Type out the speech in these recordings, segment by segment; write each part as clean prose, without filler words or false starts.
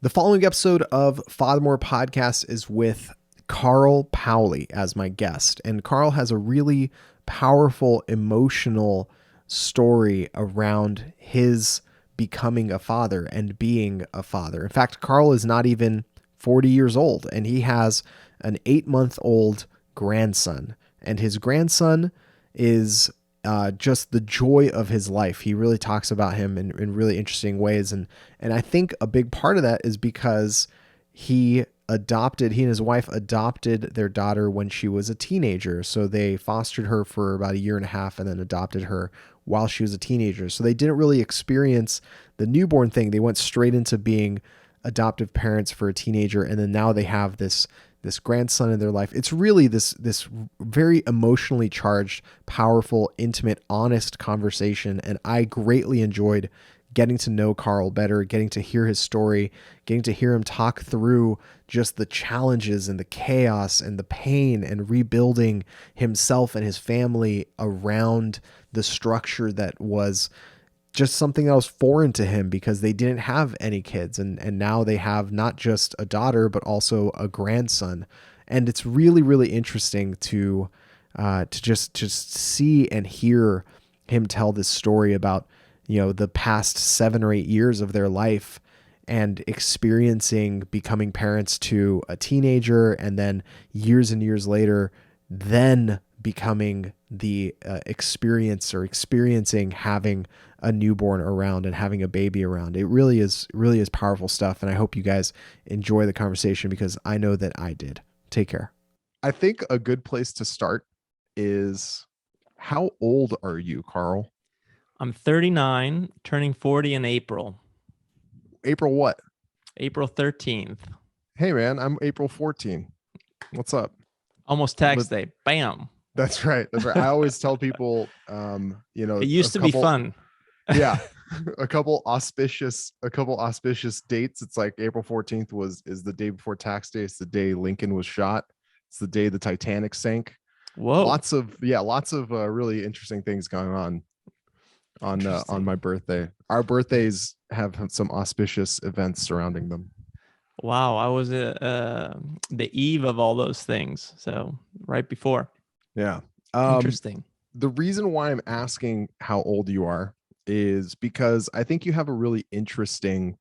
The following episode of Fathermore Podcast is with Carl Paoli as my guest. And Carl has a really powerful, emotional story around his becoming a father and being a father. In fact, Carl is not even 40 years old, and he has an 8-month-old grandson. And his grandson is just the joy of his life. He really talks about him in really interesting ways. And I think a big part of that is because he and his wife adopted their daughter when she was a teenager. So they fostered her for about a year and a half and then adopted her while she was a teenager. So they didn't really experience the newborn thing. They went straight into being adoptive parents for a teenager. And then now they have this grandson in their life. It's really this very emotionally charged, powerful, intimate, honest conversation. And I greatly enjoyed getting to know Carl better, getting to hear his story, getting to hear him talk through just the challenges and the chaos and the pain and rebuilding himself and his family around the structure that was just something that was foreign to him because they didn't have any kids. And now they have not just a daughter, but also a grandson. And it's really, really interesting to just see and hear him tell this story about, the past 7 or 8 years of their life and experiencing becoming parents to a teenager, and then years and years later, then becoming the experiencing having a newborn around and having a baby around. It really is powerful stuff. And I hope you guys enjoy the conversation because I know that I did. Take care. I think a good place to start is, how old are you, Carl? I'm 39, turning 40 in April. April what? April 13th. Hey man, I'm April 14th. What's up? Almost tax day. Bam. That's right. I always tell people, it used to be fun. Yeah. a couple auspicious dates. It's like April 14th is the day before tax day. It's the day Lincoln was shot. It's the day the Titanic sank. Whoa. Lots of really interesting things going on my birthday. Our birthdays have some auspicious events surrounding them. Wow. I was the eve of all those things. So right before. Yeah. Interesting. The reason why I'm asking how old you are is because I think you have a really interesting,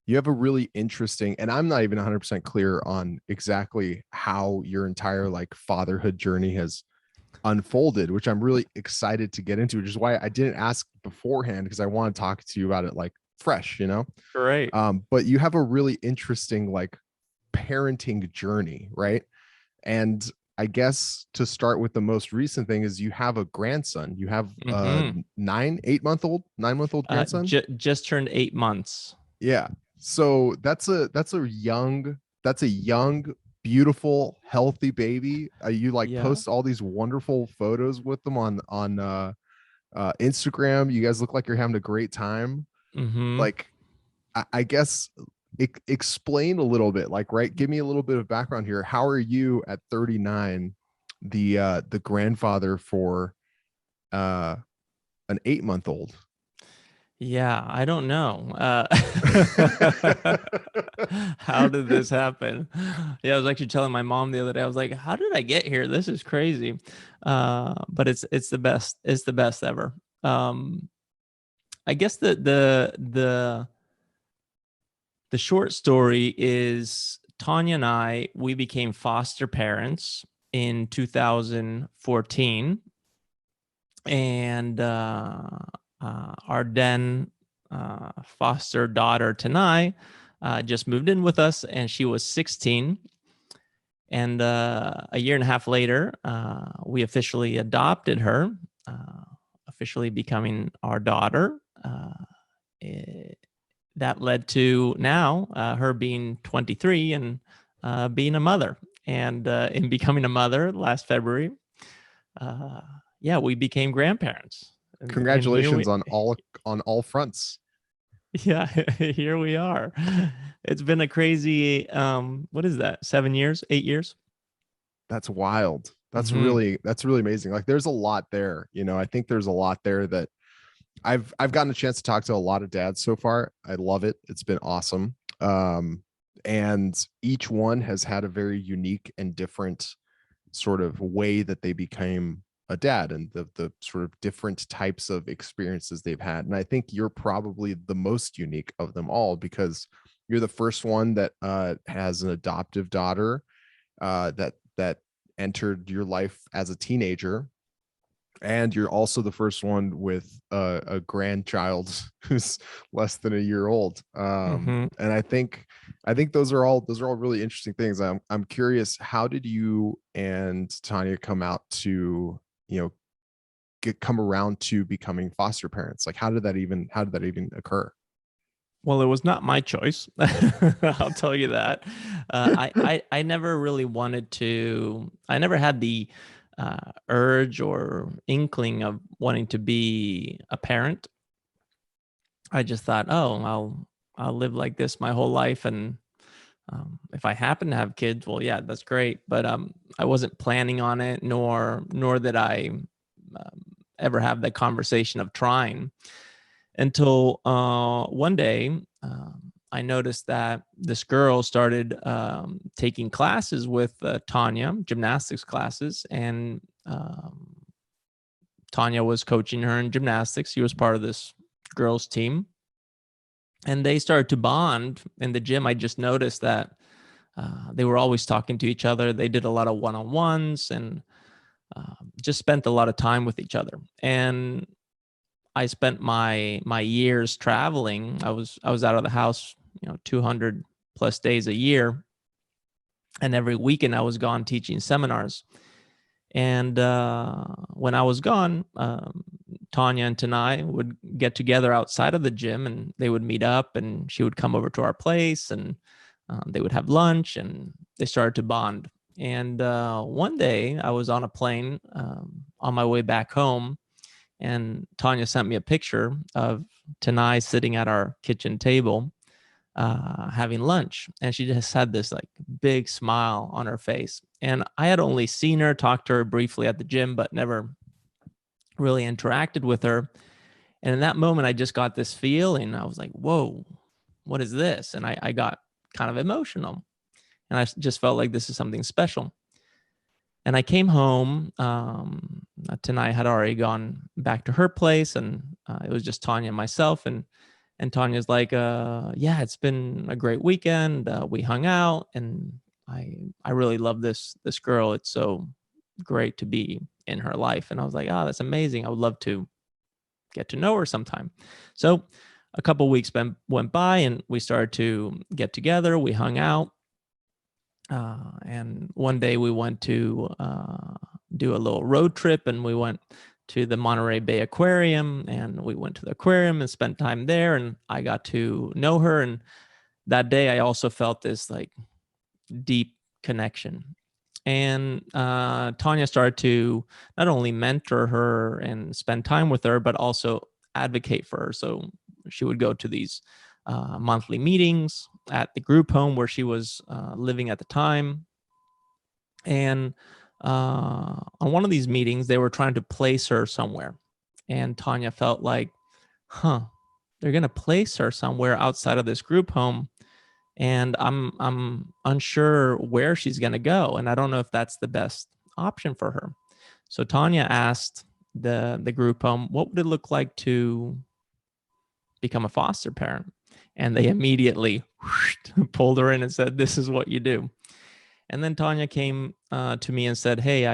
and I'm not even 100% clear on exactly how your entire fatherhood journey has unfolded, which I'm really excited to get into, which is why I didn't ask beforehand, because I want to talk to you about it fresh, Great. But you have a really interesting parenting journey, right? And I guess to start with the most recent thing is you have a grandson. You have a 9-month-old grandson. Just turned 8 months. Yeah. So that's a young, beautiful, healthy baby. You post all these wonderful photos with them on Instagram. You guys look like you're having a great time. Mm-hmm. I guess explain a little bit, right? Give me a little bit of background here. How are you at 39, the grandfather for an 8-month-old? Yeah, I don't know. How did this happen? Yeah, I was actually telling my mom the other day. I was like, "How did I get here? This is crazy." But it's the best. It's the best ever. I guess the short story is Tonya and we became foster parents in 2014, and our then foster daughter Tanai just moved in with us, and she was 16. And a year and a half later, we officially adopted her, officially becoming our daughter. That led to now her being 23 and being a mother. And in becoming a mother last February, we became grandparents. Congratulations on all fronts. Yeah, here we are. It's been a crazy, what is that? 7 years, 8 years? That's wild. That's really amazing. There's a lot there. I think there's a lot there that I've gotten a chance to talk to a lot of dads so far. I love it. It's been awesome. And each one has had a very unique and different sort of way that they became a dad, and the sort of different types of experiences they've had. And I think you're probably the most unique of them all, because you're the first one that has an adoptive daughter that entered your life as a teenager, and you're also the first one with a grandchild who's less than a year old. Mm-hmm. And I think those are all really interesting things. I'm curious, how did you and Tonya come out to, come around to becoming foster parents? Like, how did that even occur? Well, it was not my choice. I'll tell you that. I never really wanted to. I never had the urge or inkling of wanting to be a parent. I just thought, oh, I'll live like this my whole life, and if I happen to have kids, well, yeah, that's great. But I wasn't planning on it, nor did I ever have the conversation of trying, until one day I noticed that this girl started taking classes with Tonya, gymnastics classes, and Tonya was coaching her in gymnastics. She was part of this girls' team, and they started to bond in the gym. I just noticed that they were always talking to each other. They did a lot of one-on-ones and just spent a lot of time with each other. And I spent my years traveling. I was out of the house, 200 plus days a year, and every weekend I was gone teaching seminars. And when I was gone, Tonya and Tanai would get together outside of the gym, and they would meet up, and she would come over to our place, and they would have lunch, and they started to bond. And one day I was on a plane on my way back home, and Tonya sent me a picture of Tanai sitting at our kitchen table having lunch, and she just had this like big smile on her face. And I had only seen her, talked to her briefly at the gym, but never really interacted with her. And in that moment, I just got this feeling. I was like, whoa, what is this? And I got kind of emotional, and I just felt like this is something special. And I came home. Tanai had already gone back to her place, and it was just Tonya and myself. And Tanya's like, "Yeah, it's been a great weekend. We hung out, and I really love this girl. It's so great to be in her life." And I was like, "Oh, that's amazing. I would love to get to know her sometime." So a couple weeks went by, and we started to get together. We hung out. And one day we went to do a little road trip, and we went to the Monterey Bay Aquarium, and we went to the aquarium and spent time there, and I got to know her. And that day I also felt this like deep connection. And Tonya started to not only mentor her and spend time with her, but also advocate for her. So she would go to these monthly meetings at the group home where she was living at the time. And on one of these meetings, they were trying to place her somewhere. And Tonya felt like, huh, they're going to place her somewhere outside of this group home. And I'm unsure where she's going to go. And I don't know if that's the best option for her. So Tonya asked the group home, what would it look like to become a foster parent? And they immediately pulled her in and said, this is what you do. And then Tonya came to me and said, hey,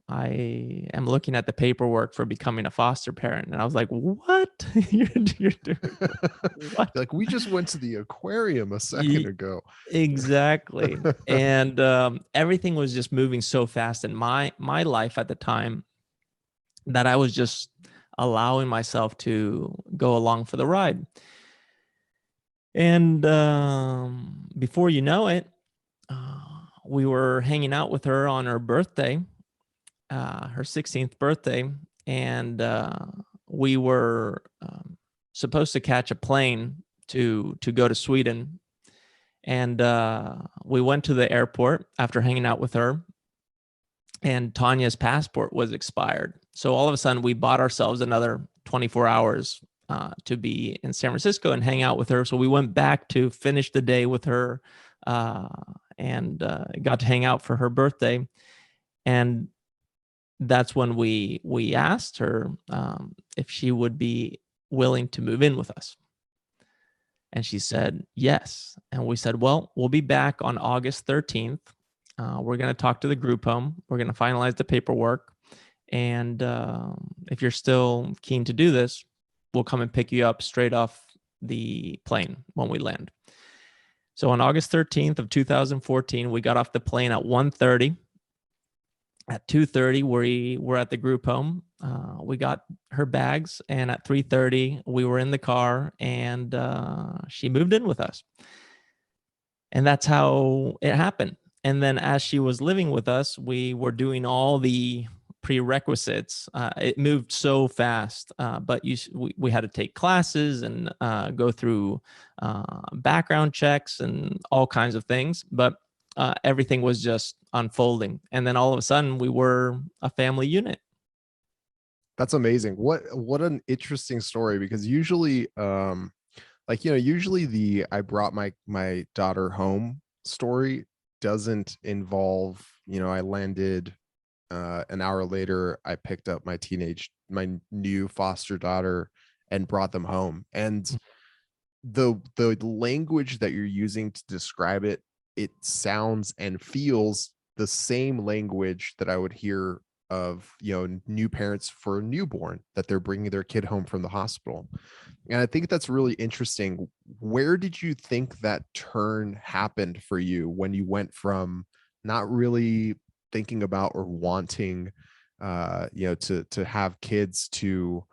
I am looking at the paperwork for becoming a foster parent. And I was like, what? you're doing what? Like, we just went to the aquarium a second ago. Exactly. And everything was just moving so fast in my life at the time that I was just allowing myself to go along for the ride. And before you know it, we were hanging out with her on her birthday, her 16th birthday, and we were supposed to catch a plane to go to Sweden. And we went to the airport after hanging out with her, and Tanya's passport was expired. So all of a sudden, we bought ourselves another 24 hours to be in San Francisco and hang out with her. So we went back to finish the day with her and got to hang out for her birthday. And that's when we asked her if she would be willing to move in with us. And she said yes. And we said, well, we'll be back on August 13th. We're going to talk to the group home. We're going to finalize the paperwork. And if you're still keen to do this, we'll come and pick you up straight off the plane when we land. So on August 13th of 2014, we got off the plane at 1:30. At 2:30, we were at the group home. We got her bags, and at 3:30, we were in the car, and she moved in with us. And that's how it happened. And then as she was living with us, we were doing all the prerequisites. It moved so fast, but we had to take classes and go through background checks and all kinds of things. But everything was just unfolding. And then all of a sudden we were a family unit. That's amazing. What an interesting story, because usually usually the I brought my daughter home story doesn't involve, I landed an hour later, I picked up my new foster daughter and brought them home. And the language that you're using to describe it, it sounds and feels the same language that I would hear of, new parents for a newborn, that they're bringing their kid home from the hospital. And I think that's really interesting. Where did you think that turn happened for you when you went from not really thinking about or wanting, to have kids to,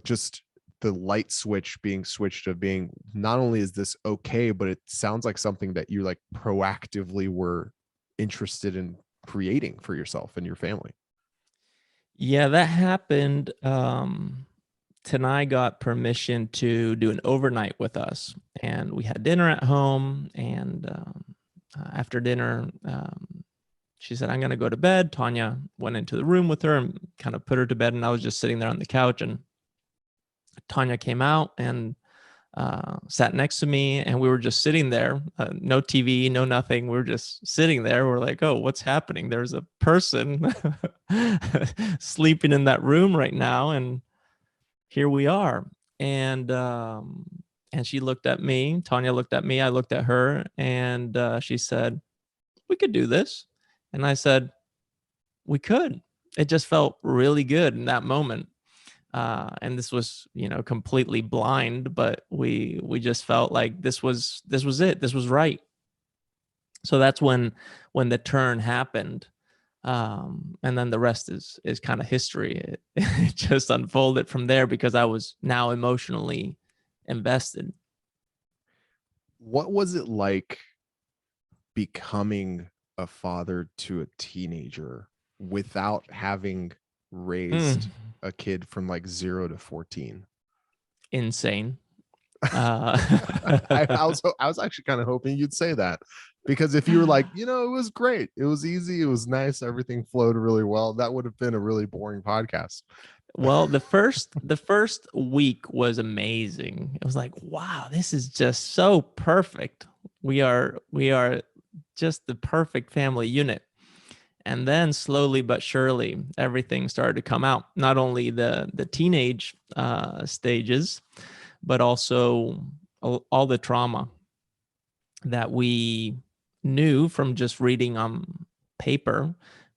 just the light switch being switched of being, not only is this okay, but it sounds like something that you like proactively were interested in creating for yourself and your family? Yeah, that happened. Tanai got permission to do an overnight with us, and we had dinner at home. And after dinner, she said, I'm going to go to bed. Tonya went into the room with her and kind of put her to bed. And I was just sitting there on the couch, and Tonya came out and sat next to me, and we were just sitting there, no TV, no nothing. We were just sitting there. We're like, oh, what's happening? There's a person sleeping in that room right now. And here we are. And she looked at me, Tonya looked at me, I looked at her, and she said, we could do this. And I said, we could. It just felt really good in that moment. And this was, completely blind, but we just felt like this was it. This was right. So that's when the turn happened. And then the rest is kind of history. It just unfolded from there because I was now emotionally invested. What was it like becoming a father to a teenager without having raised a kid from like 0 to 14? Insane. I was actually kind of hoping you'd say that, because if you were like, it was great, it was easy, it was nice, everything flowed really well, that would have been a really boring podcast. Well, the first week was amazing. It was like, wow, this is just so perfect. We are just the perfect family unit. And then slowly but surely, everything started to come out. Not only the teenage stages, but also all the trauma that we knew from just reading on paper,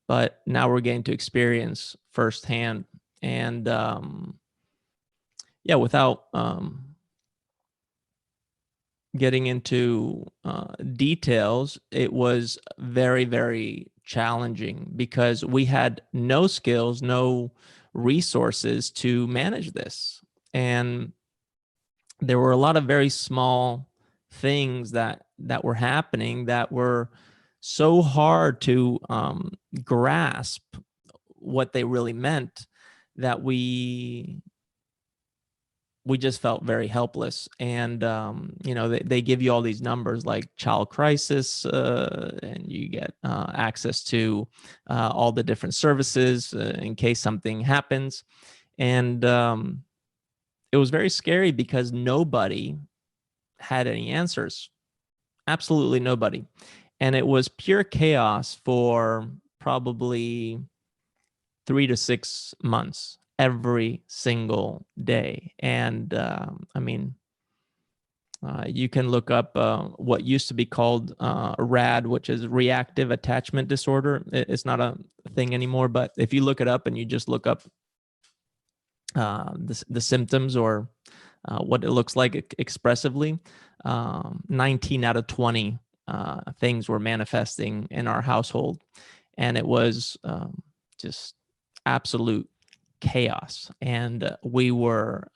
but now we're getting to experience firsthand. And without getting into details, it was very, very challenging because we had no skills, no resources to manage this. And there were a lot of very small things that were happening that were so hard to grasp what they really meant, that we just felt very helpless. And they give you all these numbers like child crisis, and you get access to all the different services in case something happens. And it was very scary because nobody had any answers. Absolutely nobody. And it was pure chaos for probably 3 to 6 months every single day. And I mean, you can look up what used to be called RAD, which is reactive attachment disorder. It's not a thing anymore, but if you look it up and you just look up the symptoms or what it looks like expressively, 19 out of 20 things were manifesting in our household. And it was just absolute chaos. And we were,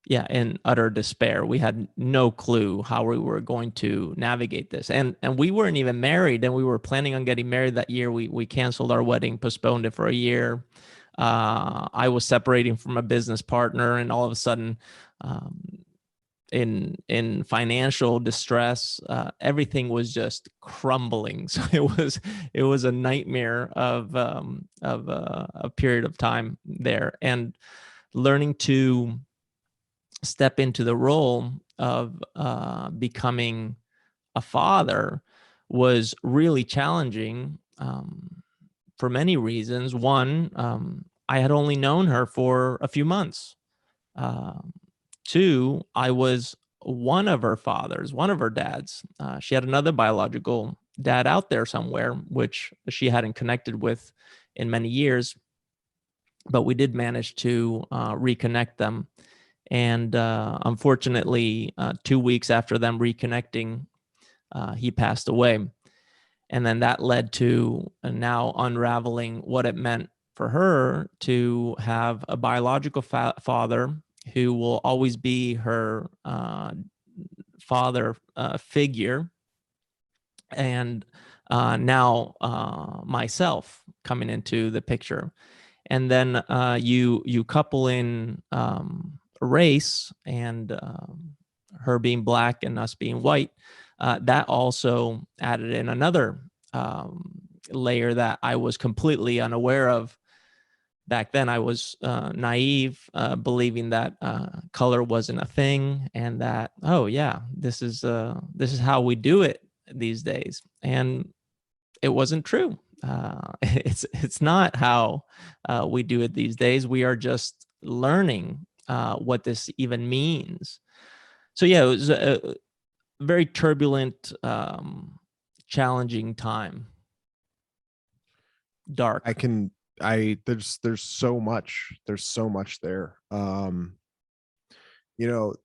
in utter despair. We had no clue how we were going to navigate this. And we weren't even married, and we were planning on getting married that year. We canceled our wedding, postponed it for a year. I was separating from a business partner, and all of a sudden, in financial distress, everything was just crumbling. So it was a nightmare of a period of time there, and learning to step into the role of becoming a father was really challenging for many reasons. One, I had only known her for a few months. Two, I was one of her fathers, one of her dads. She had another biological dad out there somewhere, which she hadn't connected with in many years, but we did manage to reconnect them. And unfortunately, 2 weeks after them reconnecting, he passed away. And then that led to now unraveling what it meant for her to have a biological father who will always be her father figure. And now myself coming into the picture. And then you couple in race and her being black and us being white. That also added in another layer that I was completely unaware of. Back then, I was naive, believing that color wasn't a thing, and that, oh yeah, this is how we do it these days, and it wasn't true. It's not how we do it these days. We are just learning what this even means. So yeah, it was a very turbulent, challenging time. Dark. There's so much. There's so much there.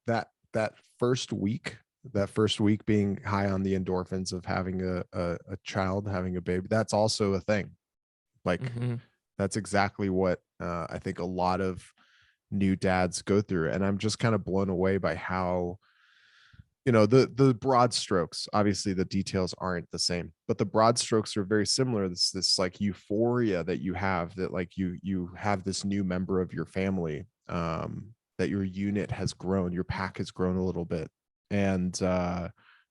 That first week, being high on the endorphins of having a child, having a baby, that's also a thing. Like, that's exactly what I think a lot of new dads go through. And I'm just kind of blown away by how, the broad strokes, obviously the details aren't the same, but the broad strokes are very similar. This like euphoria that you have, that like you have this new member of your family, that your unit has grown, your pack has grown a little bit, and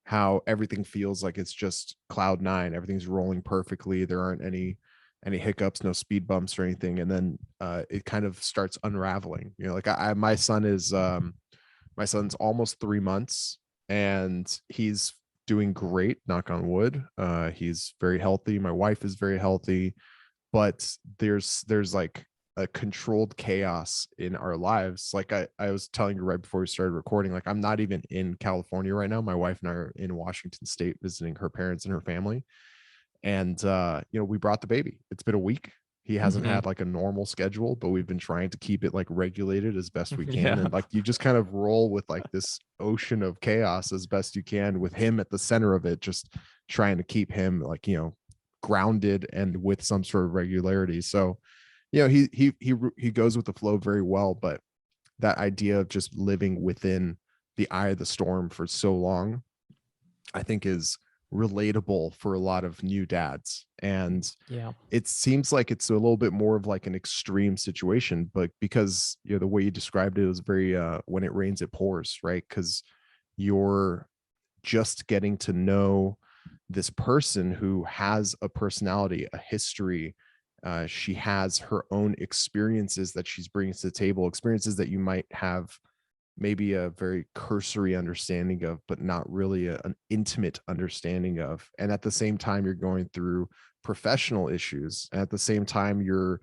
how everything feels like it's just cloud nine. Everything's rolling perfectly. There aren't any hiccups, no speed bumps or anything. And then it kind of starts unraveling. Like my son's almost 3 months, and he's doing great, knock on wood. He's very healthy. My wife is very healthy, but there's like a controlled chaos in our lives. Like I was telling you right before we started recording, like I'm not even in California right now. My wife and I are in Washington State visiting her parents and her family. And we brought the baby. It's been a week. He hasn't had like a normal schedule, but we've been trying to keep it like regulated as best we can. Yeah. And like you just kind of roll with like this ocean of chaos as best you can, with him at the center of it, just trying to keep him like, grounded and with some sort of regularity. So, he goes with the flow very well, but that idea of just living within the eye of the storm for so long, I think is relatable for a lot of new dads. And Yeah. it seems like it's a little bit more of like an extreme situation, but because the way you described it was very when it rains it pours, right? Because you're just getting to know this person who has a personality, a history, She has her own experiences that she's bringing to the table, experiences that you might have maybe a very cursory understanding of, but not really an intimate understanding of. And at the same time, you're going through professional issues. And at the same time, you're,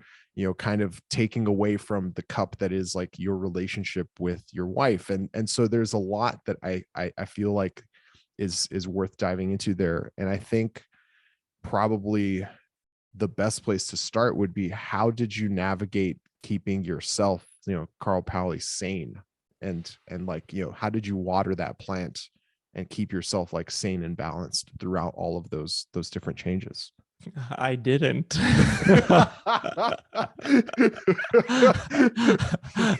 kind of taking away from the cup that is like your relationship with your wife. And so there's a lot that I feel like is worth diving into there. And I think probably the best place to start would be, how did you navigate keeping yourself, Carl Paoli, sane? And like, how did you water that plant and keep yourself like sane and balanced throughout all of those different changes? I didn't.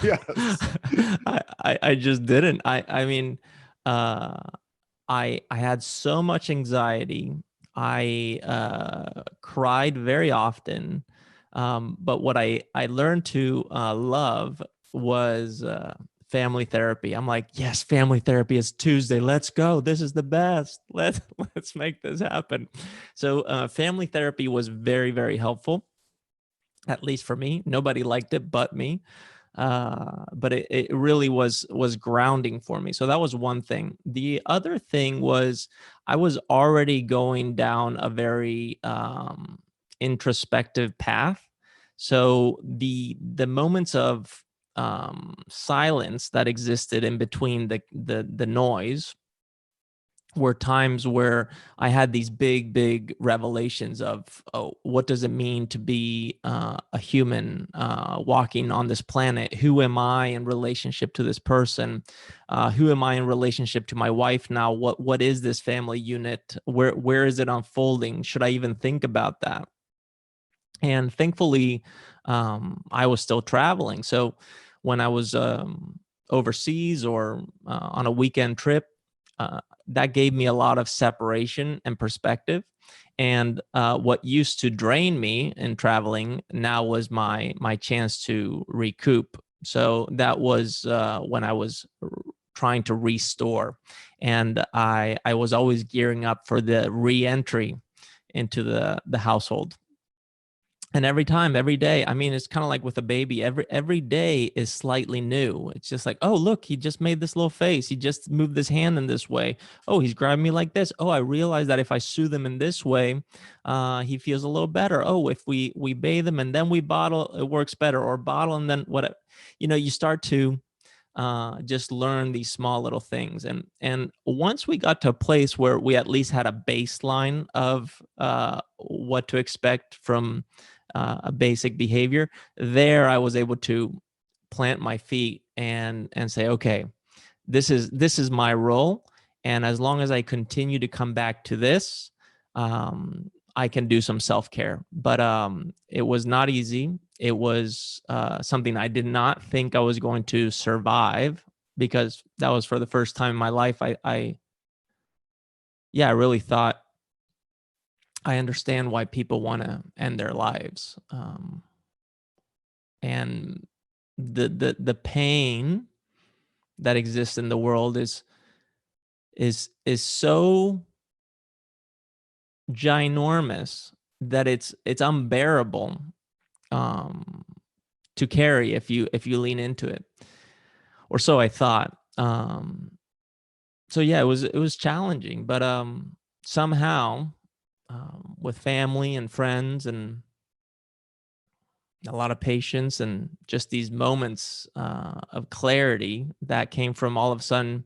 Yes. I just didn't. I mean, uh, I had so much anxiety. I cried very often. But what I learned to love was family therapy. I'm like, yes, family therapy is Tuesday. Let's go. This is the best. Let's make this happen. So family therapy was very, very helpful, at least for me. Nobody liked it but me. But it really was grounding for me. So that was one thing. The other thing was, I was already going down a very introspective path. So the moments of silence that existed in between the noise were times where I had these big revelations of, oh, what does it mean to be a human walking on this planet? Who am I in relationship to this person? Who am I in relationship to my wife now? What is this family unit? Where is it unfolding? Should I even think about that? And thankfully, I was still traveling. So when I was overseas or on a weekend trip, that gave me a lot of separation and perspective. And what used to drain me in traveling now was my chance to recoup. So that was when I was trying to restore, and I was always gearing up for the re-entry into the household. And every time, every day, I mean, it's kind of like with a baby. Every day is slightly new. It's just like, oh, look, he just made this little face. He just moved his hand in this way. Oh, he's grabbing me like this. Oh, I realized that if I soothe him in this way, he feels a little better. Oh, if we bathe him and then we bottle, it works better. Or bottle and then what? You start to just learn these small little things. And once we got to a place where we at least had a baseline of what to expect from a basic behavior, there I was able to plant my feet and say, okay, this is my role, and as long as I continue to come back to this, I can do some self-care. But it was not easy. It was something I did not think I was going to survive, because that was for the first time in my life. I really thought I understand why people want to end their lives, and the pain that exists in the world is so ginormous that it's unbearable um, to carry if you lean into it, or so I thought. So yeah, it was challenging, but somehow, with family and friends and a lot of patience and just these moments of clarity that came from, all of a sudden,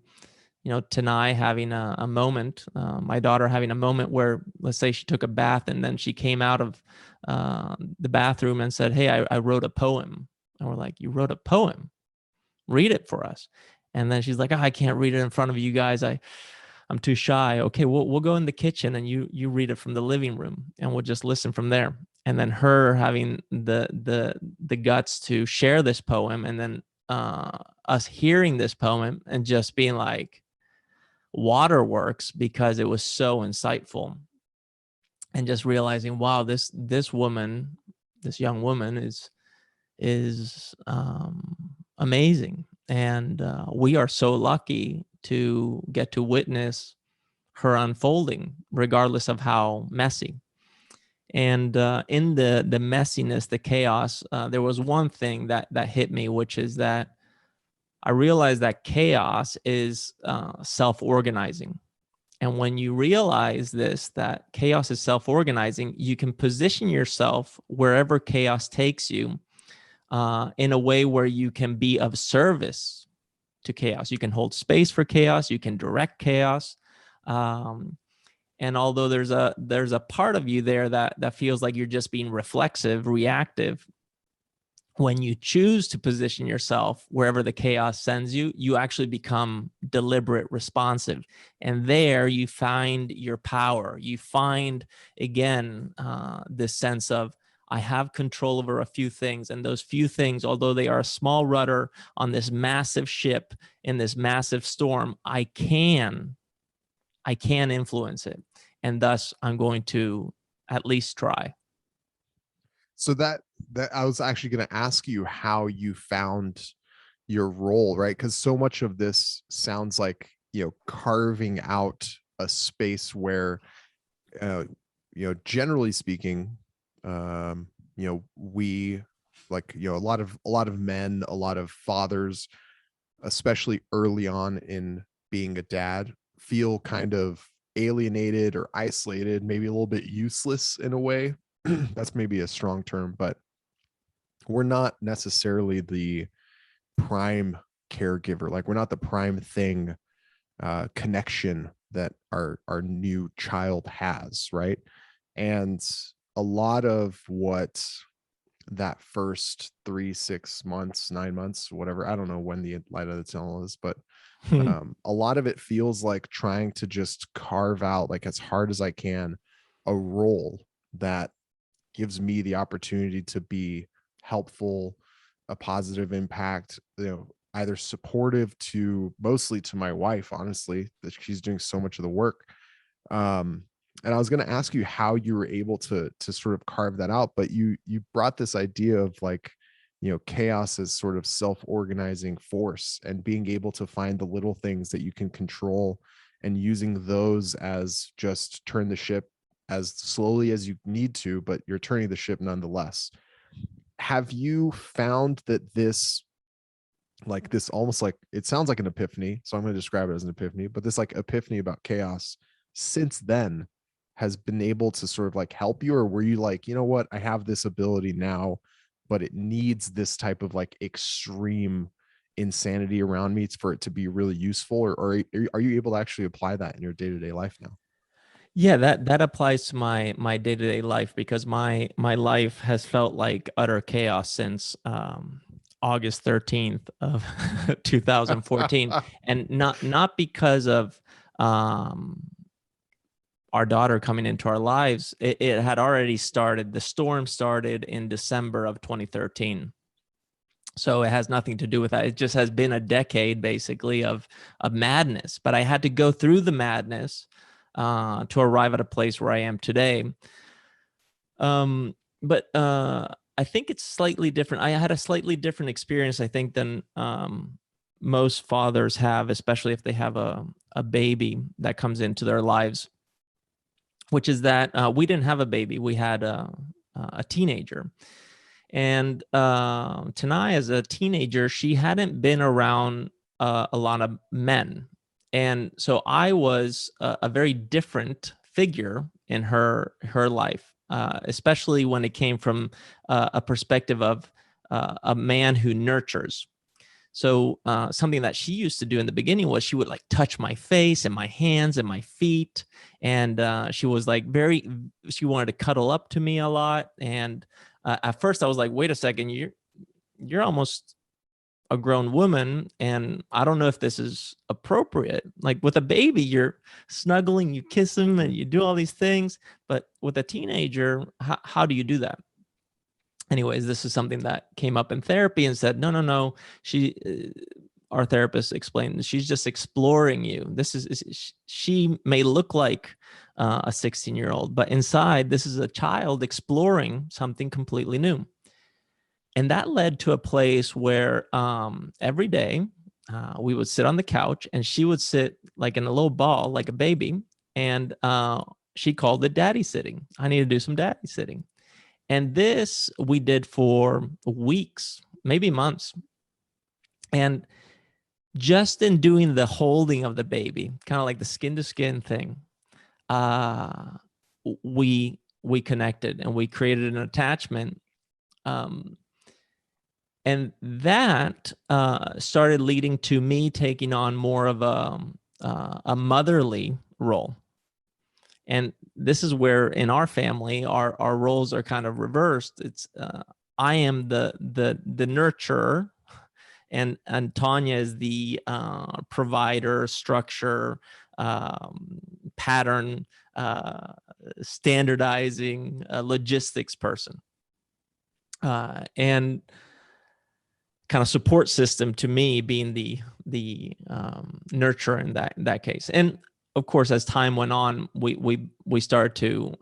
Tanai having a moment, my daughter having a moment where, let's say she took a bath and then she came out of the bathroom and said, hey, I wrote a poem. And we're like, you wrote a poem? Read it for us. And then she's like, oh, I can't read it in front of you guys. I'm too shy. Okay, we'll go in the kitchen and you read it from the living room and we'll just listen from there. And then her having the guts to share this poem, and then us hearing this poem and just being like waterworks, because it was so insightful. And just realizing, wow, this woman, this young woman is amazing. And we are so lucky to get to witness her unfolding, regardless of how messy. And in the messiness, the chaos, there was one thing that hit me, which is that I realized that chaos is self-organizing. And when you realize this, that chaos is self-organizing, you can position yourself wherever chaos takes you in a way where you can be of service to chaos. You can hold space for chaos. You can direct chaos. Um, and although there's a part of you there that feels like you're just being reflexive, reactive, when you choose to position yourself wherever the chaos sends you, you actually become deliberate, responsive. And there you find your power. You find, again, this sense of, I have control over a few things. And those few things, although they are a small rudder on this massive ship in this massive storm, I can influence it. And thus, I'm going to at least try. So that I was actually going to ask you how you found your role, right? Because so much of this sounds like, carving out a space where, generally speaking, we, like, a lot of men, a lot of fathers, especially early on in being a dad, feel kind of alienated or isolated, maybe a little bit useless in a way. That's maybe a strong term, but we're not necessarily the prime caregiver. Like, we're not the prime thing, connection that our new child has, right? And a lot of what that first 3, 6 months, 9 months, whatever, I don't know when the light of the tunnel is, but a lot of it feels like trying to just carve out, like, as hard as I can, a role that gives me the opportunity to be helpful, a positive impact, either supportive to, mostly to my wife, honestly, that she's doing so much of the work. And I was going to ask you how you were able to sort of carve that out, but you brought this idea of, like, chaos as sort of self-organizing force, and being able to find the little things that you can control, and using those as just turn the ship as slowly as you need to, but you're turning the ship nonetheless. Have you found that this, like, this almost, like, it sounds like an epiphany, so I'm going to describe it as an epiphany, but this, like, epiphany about chaos since then has been able to sort of, like, help you? Or were you like, you know what, I have this ability now, but it needs this type of, like, extreme insanity around me for it to be really useful? Or are you able to actually apply that in your day-to-day life now? Yeah, that applies to my day-to-day life, because my life has felt like utter chaos since August 13th of 2014. And not because of um our daughter coming into our lives. It had already started. The storm started in December of 2013. So it has nothing to do with that. It just has been a decade, basically, of madness. But I had to go through the madness to arrive at a place where I am today. But I think it's slightly different. I had a slightly different experience, I think, than most fathers have, especially if they have a baby that comes into their lives, which is that we didn't have a baby. We had a teenager. And Tanai, as a teenager, she hadn't been around a lot of men. And so I was a very different figure in her life, especially when it came from a perspective of a man who nurtures. So something that she used to do in the beginning was she would, like, touch my face and my hands and my feet. And she was like she wanted to cuddle up to me a lot. And at first I was like, wait a second, you're almost a grown woman, and I don't know if this is appropriate. Like, with a baby, you're snuggling, you kiss him, and you do all these things. But with a teenager, how do you do that? Anyways, this is something that came up in therapy, and said, no. Our therapist explained, she's just exploring you. She may look like a 16-year-old, but inside, this is a child exploring something completely new. And that led to a place where every day we would sit on the couch, and she would sit, like, in a little ball, like a baby. And she called it daddy sitting. I need to do some daddy sitting. And this we did for weeks, maybe months. And just in doing the holding of the baby, kind of like the skin to skin thing, uh, we connected and we created an attachment. And that started leading to me taking on more of a motherly role. And this is where in our family, our roles are kind of reversed. It's I am the nurturer, and Tonya is the provider, structure, pattern, standardizing, logistics person, and kind of support system to me being the nurturer in that case. And of course, as time went on, we started to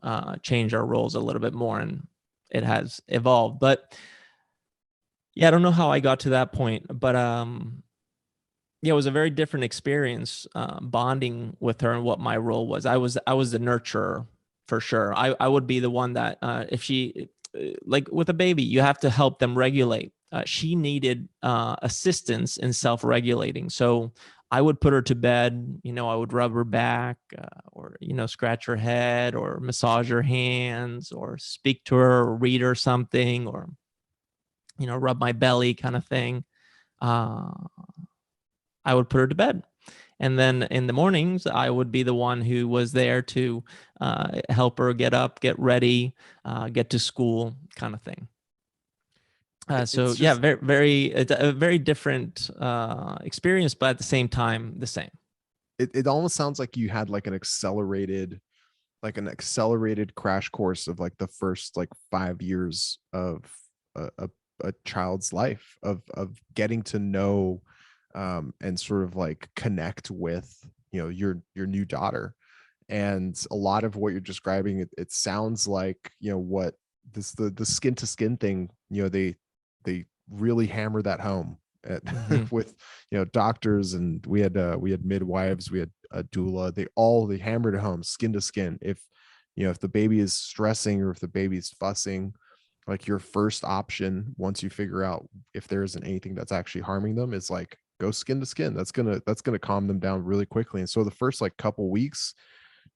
change our roles a little bit more, and it has evolved. But yeah, I don't know how I got to that point, but yeah, it was a very different experience bonding with her and what my role was. I was the nurturer for sure. I would be the one that if she like with a baby, you have to help them regulate. She needed assistance in self-regulating, so I would put her to bed. I would rub her back, or scratch her head, or massage her hands, or speak to her, or read her something, or rub my belly, kind of thing. I would put her to bed. And then in the mornings, I would be the one who was there to help her get up, get ready, get to school, kind of thing. So It's yeah, just it's a very different experience, but at the same time, the same. it almost sounds like you had like an accelerated crash course of like the first like 5 years of a child's life of getting to know and sort of like connect with your new daughter. And a lot of what you're describing, it sounds like what the skin to skin thing, they really hammer that home at, Mm-hmm. with doctors, and we had midwives, we had a doula. They hammered it home, skin to skin. If the baby is stressing or if the baby's fussing, like your first option once you figure out if there isn't anything that's actually harming them is like go skin to skin. That's gonna calm them down really quickly. And so the first like couple weeks,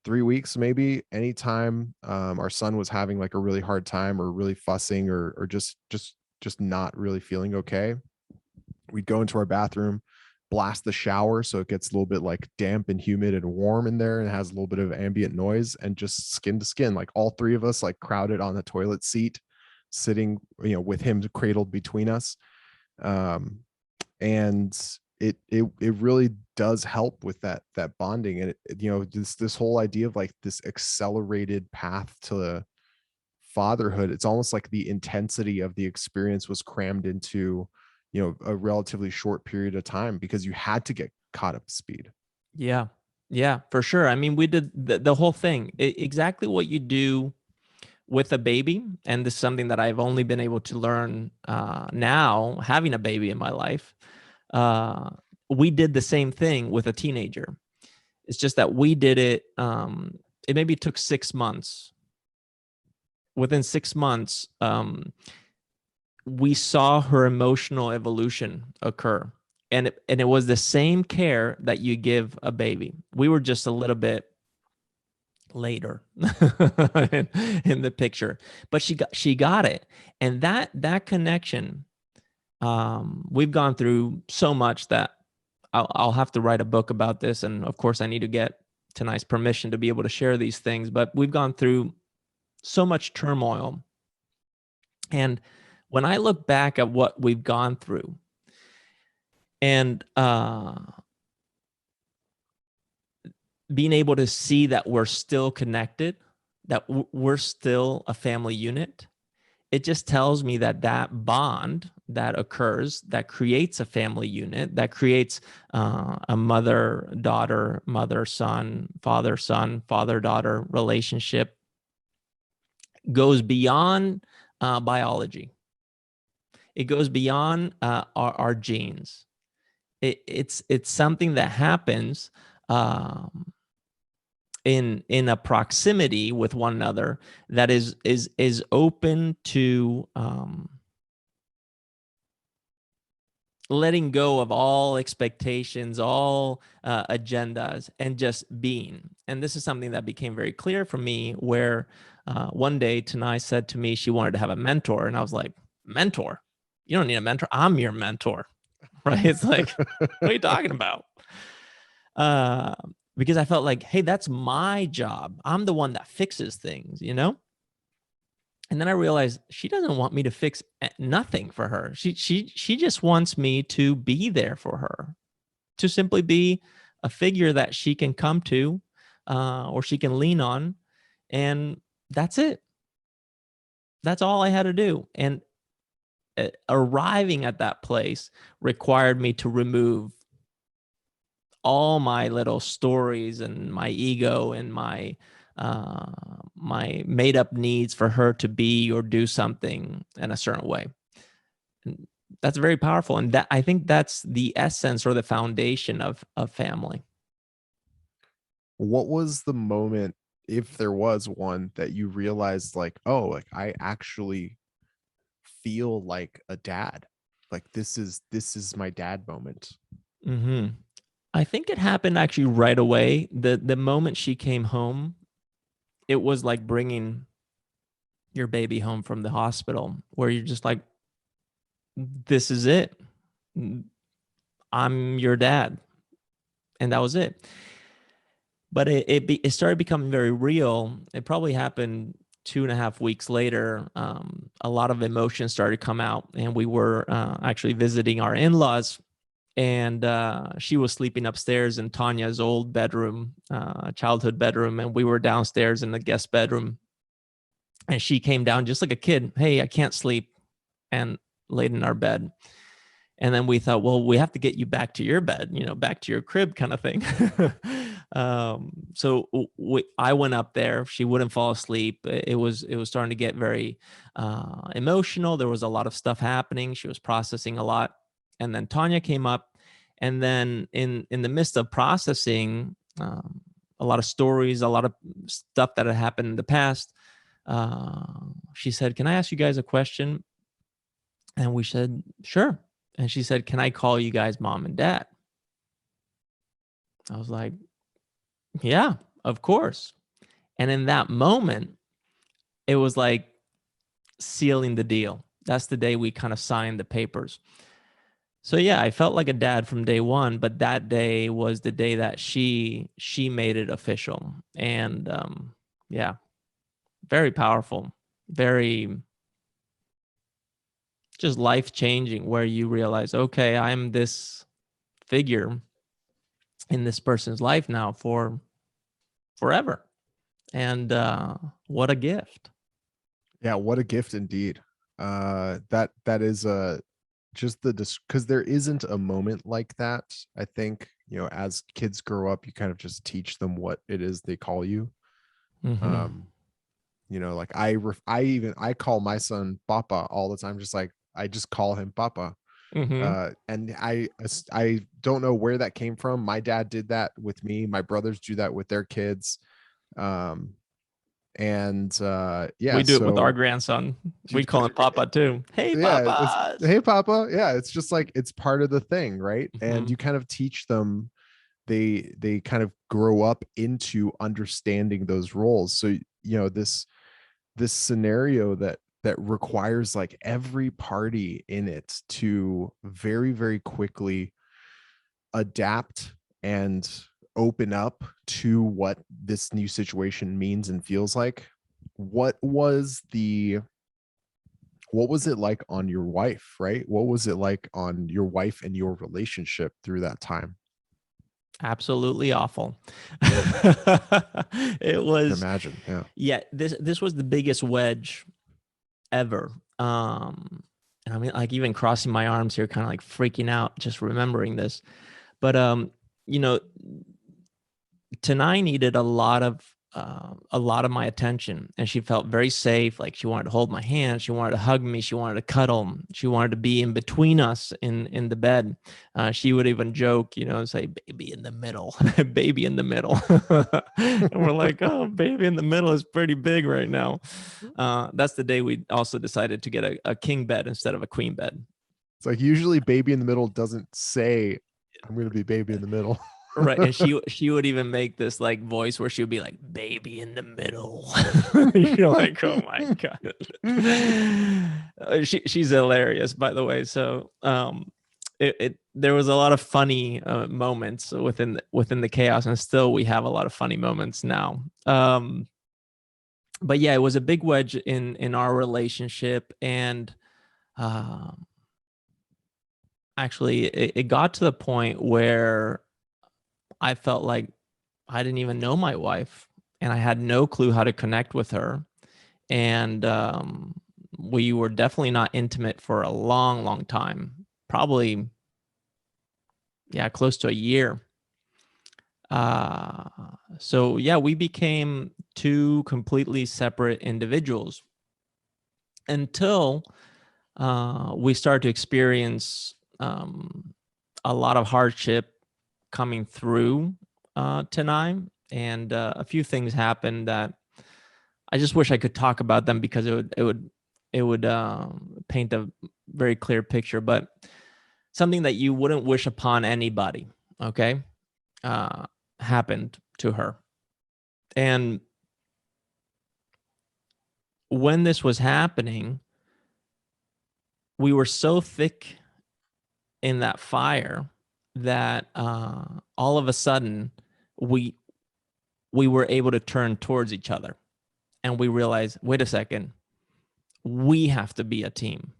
3 weeks maybe, anytime our son was having like a really hard time or really fussing or just not really feeling okay, we'd go into our bathroom, blast the shower so it gets a little bit like damp and humid and warm in there, and it has a little bit of ambient noise, and just skin to skin, like all three of us like crowded on the toilet seat, sitting with him cradled between us. And it really does help with that bonding. And this whole idea of like this accelerated path to fatherhood, it's almost like the intensity of the experience was crammed into a relatively short period of time because you had to get caught up to speed. Yeah, yeah, for sure. I mean, we did the whole thing, exactly what you do with a baby. And this is something that I've only been able to learn now, having a baby in my life. Uh, we did the same thing with a teenager. It's just that we did it. It maybe took 6 months. Within 6 months, we saw her emotional evolution occur. And it was the same care that you give a baby. We were just a little bit later in the picture, but she got it. And that connection, we've gone through so much that I'll have to write a book about this. And of course I need to get tonight's permission to be able to share these things, but we've gone through so much turmoil. And when I look back at what we've gone through, and being able to see that we're still connected, that we're still a family unit, it just tells me that that bond that occurs, that creates a family unit, that creates a mother-daughter, mother-son, father-son, father-daughter relationship, goes beyond biology. It goes beyond our genes. It's something that happens in a proximity with one another that is open to letting go of all expectations, all agendas, and just being. And this is something that became very clear for me, where one day Tanai said to me she wanted to have a mentor, and I was like, mentor? You don't need a mentor. I'm your mentor, right? It's like, what are you talking about? Because I felt like, hey, that's my job. I'm the one that fixes things, you know? And then I realized she doesn't want me to fix nothing for her. She just wants me to be there for her, to simply be a figure that she can come to, or she can lean on, and that's it. That's all I had to do. And arriving at that place required me to remove all my little stories and my ego and my made up needs for her to be or do something in a certain way. And that's very powerful. And that, I think that's the essence or the foundation of family. What was the moment, if there was one, that you realized like, oh, like I actually feel like a dad? Like this is my dad moment. Mm-hmm. I think it happened actually right away. The moment she came home, it was like bringing your baby home from the hospital, where you're just like, this is it. I'm your dad. And that was it. But it started becoming very real. It probably happened 2.5 weeks later. A lot of emotions started to come out, and we were actually visiting our in-laws, and she was sleeping upstairs in Tonya's old bedroom, childhood bedroom, and we were downstairs in the guest bedroom. And she came down just like a kid. Hey, I can't sleep, and laid in our bed. And then we thought, well, we have to get you back to your bed, back to your crib, kind of thing. So I went up there. She wouldn't fall asleep. It was starting to get very emotional. There was a lot of stuff happening. She was processing a lot. And then Tonya came up, and then in the midst of processing a lot of stories, a lot of stuff that had happened in the past, she said, "Can I ask you guys a question?" And we said, "Sure." And she said, "Can I call you guys mom and dad?" I was like, "Yeah, of course." And in that moment, it was like sealing the deal. That's the day we kind of signed the papers. So yeah, I felt like a dad from day one, but that day was the day that she made it official. And yeah, very powerful, very just life changing, where you realize, okay, I'm this figure in this person's life now for forever. And what a gift. Yeah, what a gift indeed. That is just because there isn't a moment like that. I think, as kids grow up, you kind of just teach them what it is they call you. Mm-hmm. Like I call my son Papa all the time, just like I just call him Papa. Mm-hmm. And I don't know where that came from. My dad did that with me. My brothers do that with their kids. Um, and yeah, We do it with our so grandson. We call him Papa too. Hey, yeah, Papa. hey Papa. Yeah, it's just like it's part of the thing, right? And Mm-hmm. you kind of teach them. They kind of grow up into understanding those roles. So this scenario that requires like every party in it to very, very quickly adapt and open up to what this new situation means and feels like. What was it like on your wife, right? What was it like on your wife and your relationship through that time? Absolutely awful. It I can was, imagine. Yeah. yeah, this was the biggest wedge ever. And I mean, like, even crossing my arms here, kind of like freaking out, just remembering this. But you know, Tanai needed a lot of a lot of my attention, and she felt very safe. Like she wanted to hold my hand, she wanted to hug me, she wanted to cuddle, she wanted to be in between us in the bed. She would even joke, say "baby in the middle," "baby in the middle," and we're like, "Oh, baby in the middle is pretty big right now." That's the day we also decided to get a king bed instead of a queen bed. It's like usually baby in the middle doesn't say, I'm going to be baby in the middle. Right. And she would even make this like voice where she would be like, "baby in the middle." You're like, oh my God. She's hilarious, by the way. So there was a lot of funny moments within the chaos, and still we have a lot of funny moments now. But yeah, it was a big wedge in our relationship. And actually it got to the point where I felt like I didn't even know my wife, and I had no clue how to connect with her. And we were definitely not intimate for a long, long time. Probably, yeah, close to a year. So yeah, we became two completely separate individuals until we started to experience a lot of hardship coming through tonight, and a few things happened that I just wish I could talk about them, because it would paint a very clear picture. But something that you wouldn't wish upon anybody, okay, uh, happened to her. And when this was happening, we were so thick in that fire that all of a sudden we were able to turn towards each other, and we realized, wait a second, we have to be a team.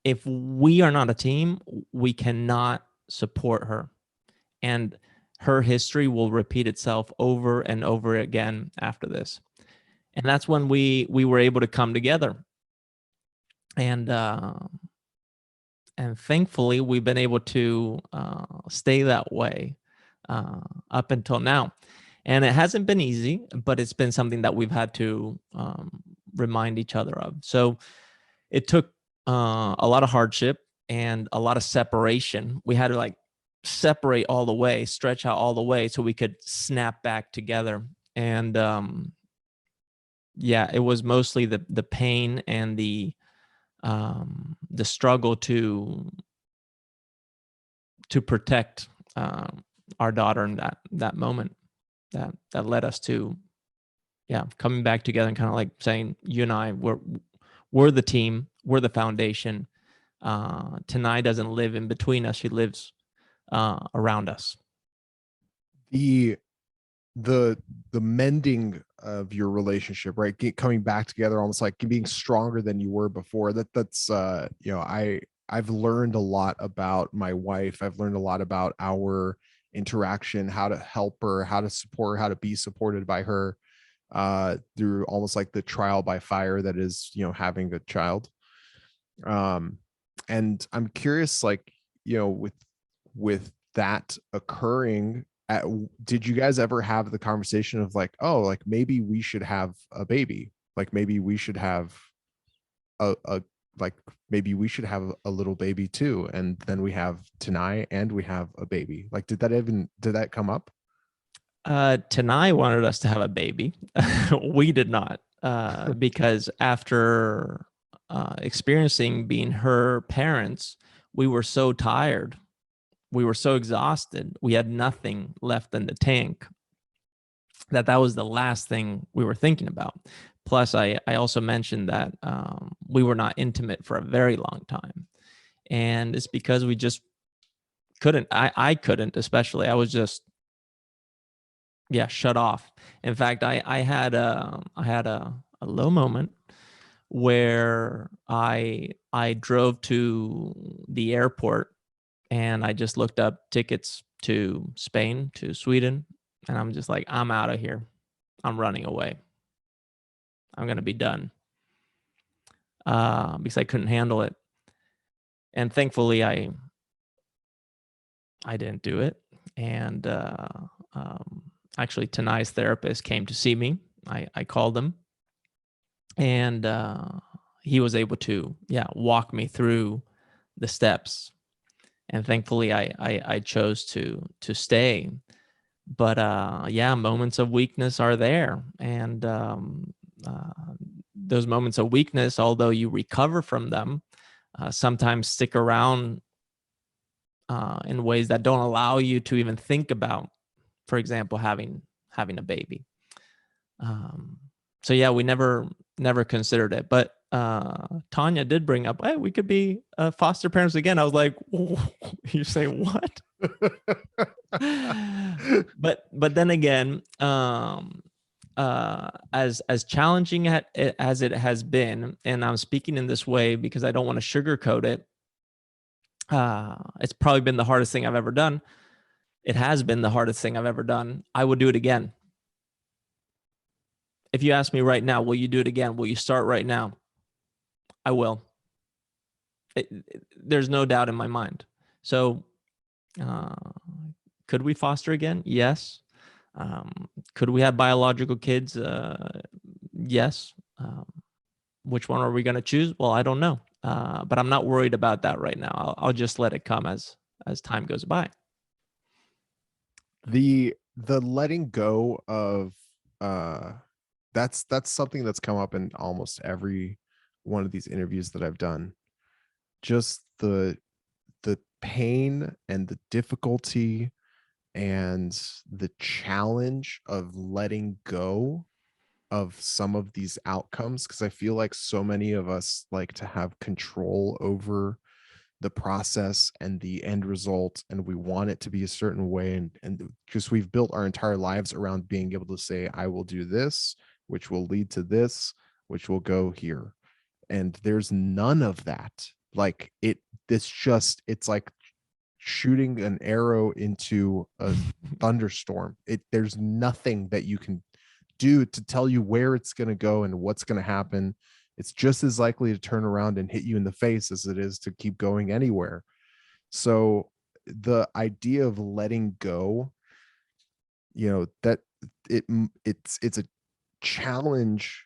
If we are not a team, we cannot support her, and her history will repeat itself over and over again after this. And that's when we were able to come together, and thankfully we've been able to stay that way up until now. And it hasn't been easy, but it's been something that we've had to remind each other of. So it took a lot of hardship and a lot of separation. We had to like separate all the way, stretch out all the way, so we could snap back together. And yeah, it was mostly the pain and the struggle to protect our daughter in that moment that led us to, yeah, coming back together and kind of like saying, you and I, we're the team, we're the foundation. Tanai doesn't live in between us; she lives around us. the the mending of your relationship, right? Coming back together, almost like being stronger than you were before. That's I've learned a lot about my wife. I've learned a lot about our interaction, how to help her, how to support her, how to be supported by her through almost like the trial by fire that is, having a child. And I'm curious, like, with that occurring, did you guys ever have the conversation of like, oh, like maybe we should have a baby, like maybe we should have a like maybe we should have a little baby too, and then we have Tanai and we have a baby? Like, did that come up? Tanai wanted us to have a baby. We did not, because after experiencing being her parents, we were so tired. We were so exhausted. We had nothing left in the tank, that was the last thing we were thinking about. Plus, I also mentioned that we were not intimate for a very long time. And it's because we just couldn't. I couldn't, especially. I was just, yeah, shut off. In fact, I had a low moment where I drove to the airport, and I just looked up tickets to Spain, to Sweden, and I'm just like, I'm out of here. I'm running away. I'm gonna be done, because I couldn't handle it. And thankfully, I didn't do it, and actually Tanai's therapist came to see me. I called him, and he was able to walk me through the steps. And thankfully I chose to stay. But moments of weakness are there, and those moments of weakness, although you recover from them, sometimes stick around in ways that don't allow you to even think about, for example, having a baby. So yeah, we never considered it. But Tonya did bring up, hey, we could be foster parents again. I was like, you say what? but then again, as challenging as it has been, and I'm speaking in this way because I don't want to sugarcoat it, it's probably been the hardest thing I've ever done. It has been the hardest thing I've ever done. I would do it again. If you ask me right now, will you do it again? Will you start right now? I will. There's no doubt in my mind. So could we foster again? Yes. Could we have biological kids? Yes. Which one are we going to choose? Well, I don't know. But I'm not worried about that right now. I'll just let it come as time goes by. The letting go of that's something that's come up in almost every one of these interviews that I've done. Just the pain and the difficulty and the challenge of letting go of some of these outcomes, because I feel like so many of us like to have control over the process and the end result, and we want it to be a certain way, and because we've built our entire lives around being able to say, I will do this, which will lead to this, which will go here. And there's none of that. Like it's like shooting an arrow into a thunderstorm. There's nothing that you can do to tell you where it's going to go and what's going to happen. It's just as likely to turn around and hit you in the face as it is to keep going anywhere. So the idea of letting go, that it's a challenge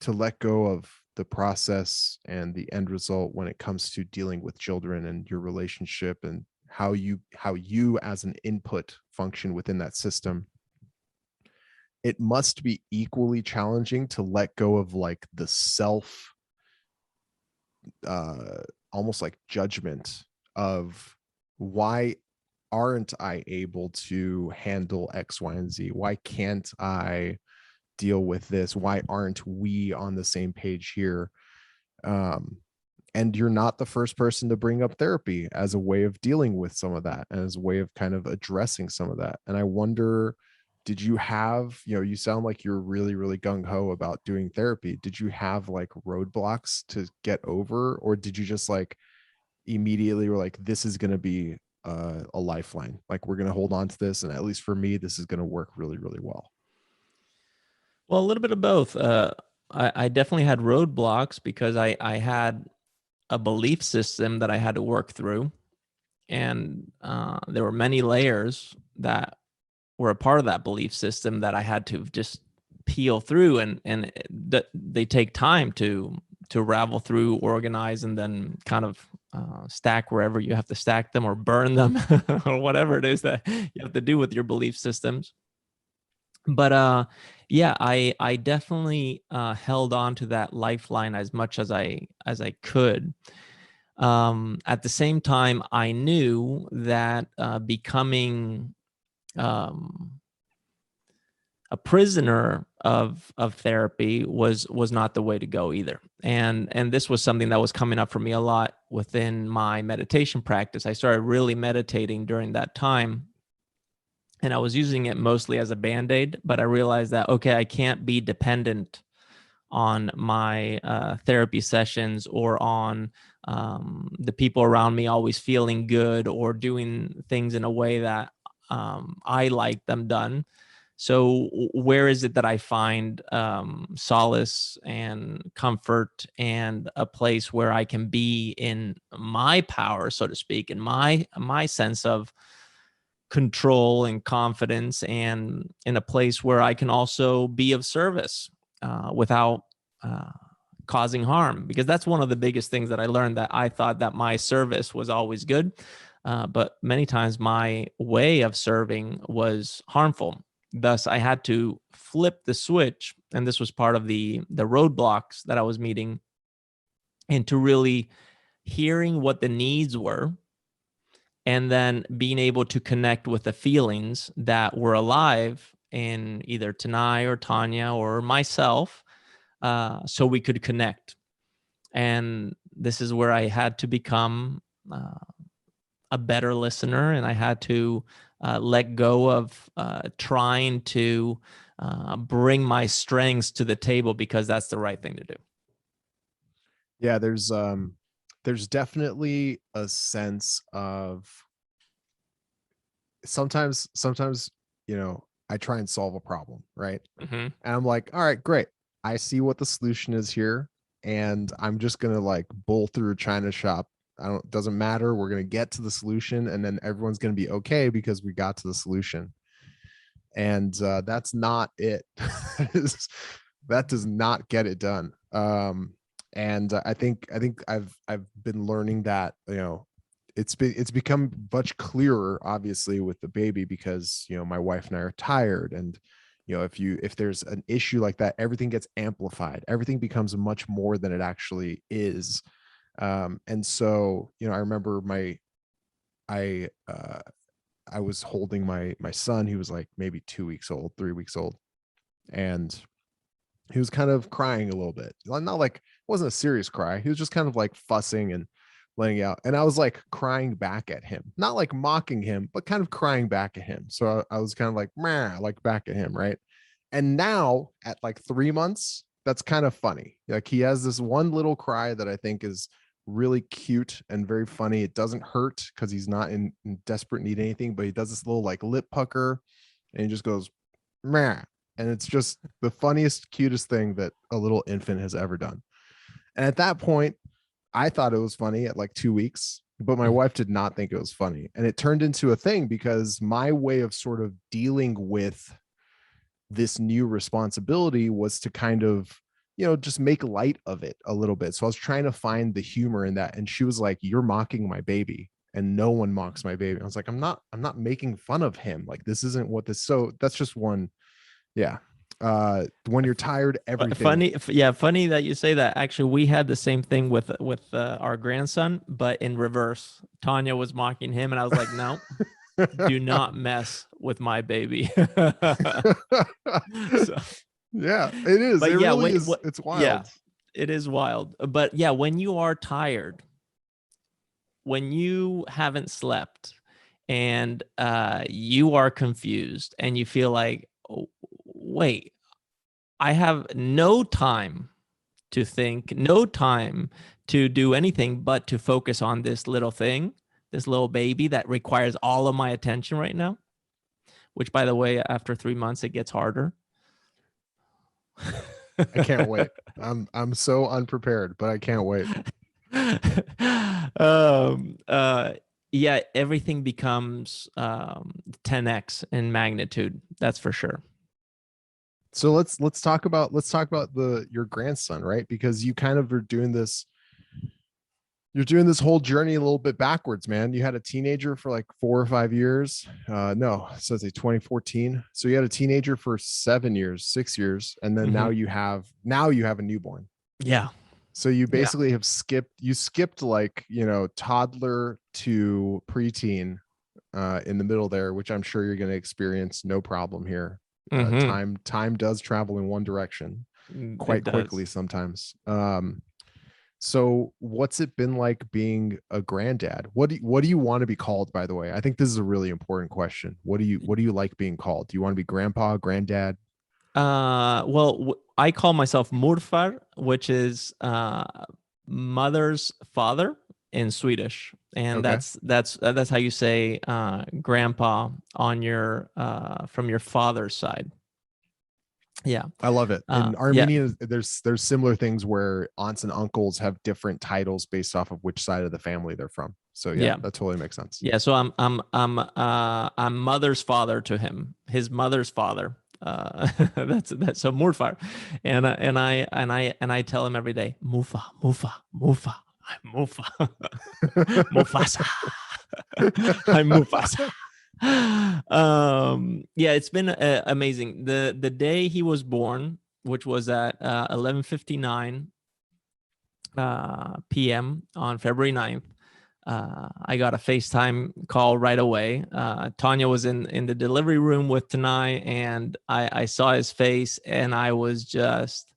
to let go of the process and the end result when it comes to dealing with children and your relationship and how you as an input function within that system. It must be equally challenging to let go of like the self almost like judgment of, why aren't I able to handle X, Y, and Z? Why can't I deal with this? Why aren't we on the same page here? And you're not the first person to bring up therapy as a way of dealing with some of that and as a way of kind of addressing some of that. And I wonder, did you have, you sound like you're really, really gung-ho about doing therapy. Did you have like roadblocks to get over, or did you just like immediately were like, this is going to be a lifeline, like we're going to hold on to this, and at least for me this is going to work really, really well? Well, a little bit of both. I definitely had roadblocks because I had a belief system that I had to work through, and there were many layers that were a part of that belief system that I had to just peel through, and they take time to ravel through, organize, and then kind of stack wherever you have to stack them or burn them or whatever it is that you have to do with your belief systems. But I definitely held on to that lifeline as much as I could. At the same time, I knew that becoming a prisoner of therapy was not the way to go either. And this was something that was coming up for me a lot within my meditation practice. I started really meditating during that time, and I was using it mostly as a band-aid, but I realized that, okay, I can't be dependent on my therapy sessions or on the people around me always feeling good or doing things in a way that I like them done. So where is it that I find solace and comfort and a place where I can be in my power, so to speak, in my sense of control and confidence, and in a place where I can also be of service without causing harm. Because that's one of the biggest things that I learned, that I thought that my service was always good. But many times my way of serving was harmful. Thus, I had to flip the switch. And this was part of the roadblocks that I was meeting, into really hearing what the needs were, and then being able to connect with the feelings that were alive in either Tanai or Tonya or myself, so we could connect. And this is where I had to become a better listener, and I had to let go of trying to bring my strengths to the table, because that's the right thing to do. Yeah, there's definitely a sense of sometimes, I try and solve a problem, right? Mm-hmm. And I'm like, all right, great. I see what the solution is here, and I'm just gonna like bull through a china shop. Doesn't matter. We're gonna get to the solution, and then everyone's gonna be okay because we got to the solution. And that's not it. That does not get it done. And I think I've been learning that, it's become much clearer, obviously, with the baby, because my wife and I are tired, and if there's an issue like that, everything gets amplified, everything becomes much more than it actually is. And so I remember I I was holding my son. He was like maybe 2 weeks old, 3 weeks old, and he was kind of crying a little bit. Not like, it wasn't a serious cry. He was just kind of like fussing and letting out. And I was like crying back at him, not like mocking him, but kind of crying back at him. So I was kind of like, meh, like back at him, right? And now at like 3 months, that's kind of funny. Like he has this one little cry that I think is really cute and very funny. It doesn't hurt because he's not in desperate need of anything, but he does this little like lip pucker, and he just goes, meh. And it's just the funniest, cutest thing that a little infant has ever done. And at that point, I thought it was funny at like 2 weeks, but my wife did not think it was funny. And it turned into a thing because my way of sort of dealing with this new responsibility was to kind of, just make light of it a little bit. So I was trying to find the humor in that. And she was like, "You're mocking my baby, and no one mocks my baby." I was like, I'm not making fun of him. Like, this isn't what this, so that's just one. Yeah. When you're tired, everything. Funny that you say that. Actually, we had the same thing with our grandson, but in reverse. Tonya was mocking him, and I was like, no, do not mess with my baby. So, yeah, it is. but it yeah, really is. It's wild. Yeah, it is wild. But yeah, when you are tired, when you haven't slept, and you are confused, and you feel like, oh, wait, I have no time to think, no time to do anything but to focus on this little thing, this little baby that requires all of my attention right now, which, by the way, after 3 months, it gets harder. I can't wait. I'm so unprepared, but I can't wait. Yeah, everything becomes 10x in magnitude. That's for sure. So let's talk about your grandson, right? Because you kind of are doing this. You're doing this whole journey a little bit backwards, man. You had a teenager for like 4 or 5 years. No, so it's 2014. So you had a teenager for 7 years, 6 years, and then now you have a newborn. Yeah. So you basically have skipped like, toddler to preteen in the middle there, which I'm sure you're going to experience no problem here. Time does travel in one direction quite quickly sometimes. So what's it been like being a granddad? What do you want to be called, by the way? I think this is a really important question. What do you like being called? Do you want to be grandpa, granddad? Well, I call myself morfar, which is mother's father in Swedish, and Okay. that's how you say grandpa on your from your father's side. Yeah, I love it. In Armenia, there's similar things where aunts and uncles have different titles based off of which side of the family they're from. So yeah, Yeah. that totally makes sense. Yeah. So I'm mother's father to him, his mother's father. That's so Murfar. And I tell him every day, Mufa, Mufa, Mufa. I'm Mufa. Mufasa. I'm Mufasa. Yeah, it's been amazing. The day he was born, which was at 11:59 p.m. on February 9th, I got a FaceTime call right away. Tonya was in the delivery room with Tanai, and I saw his face, and I was just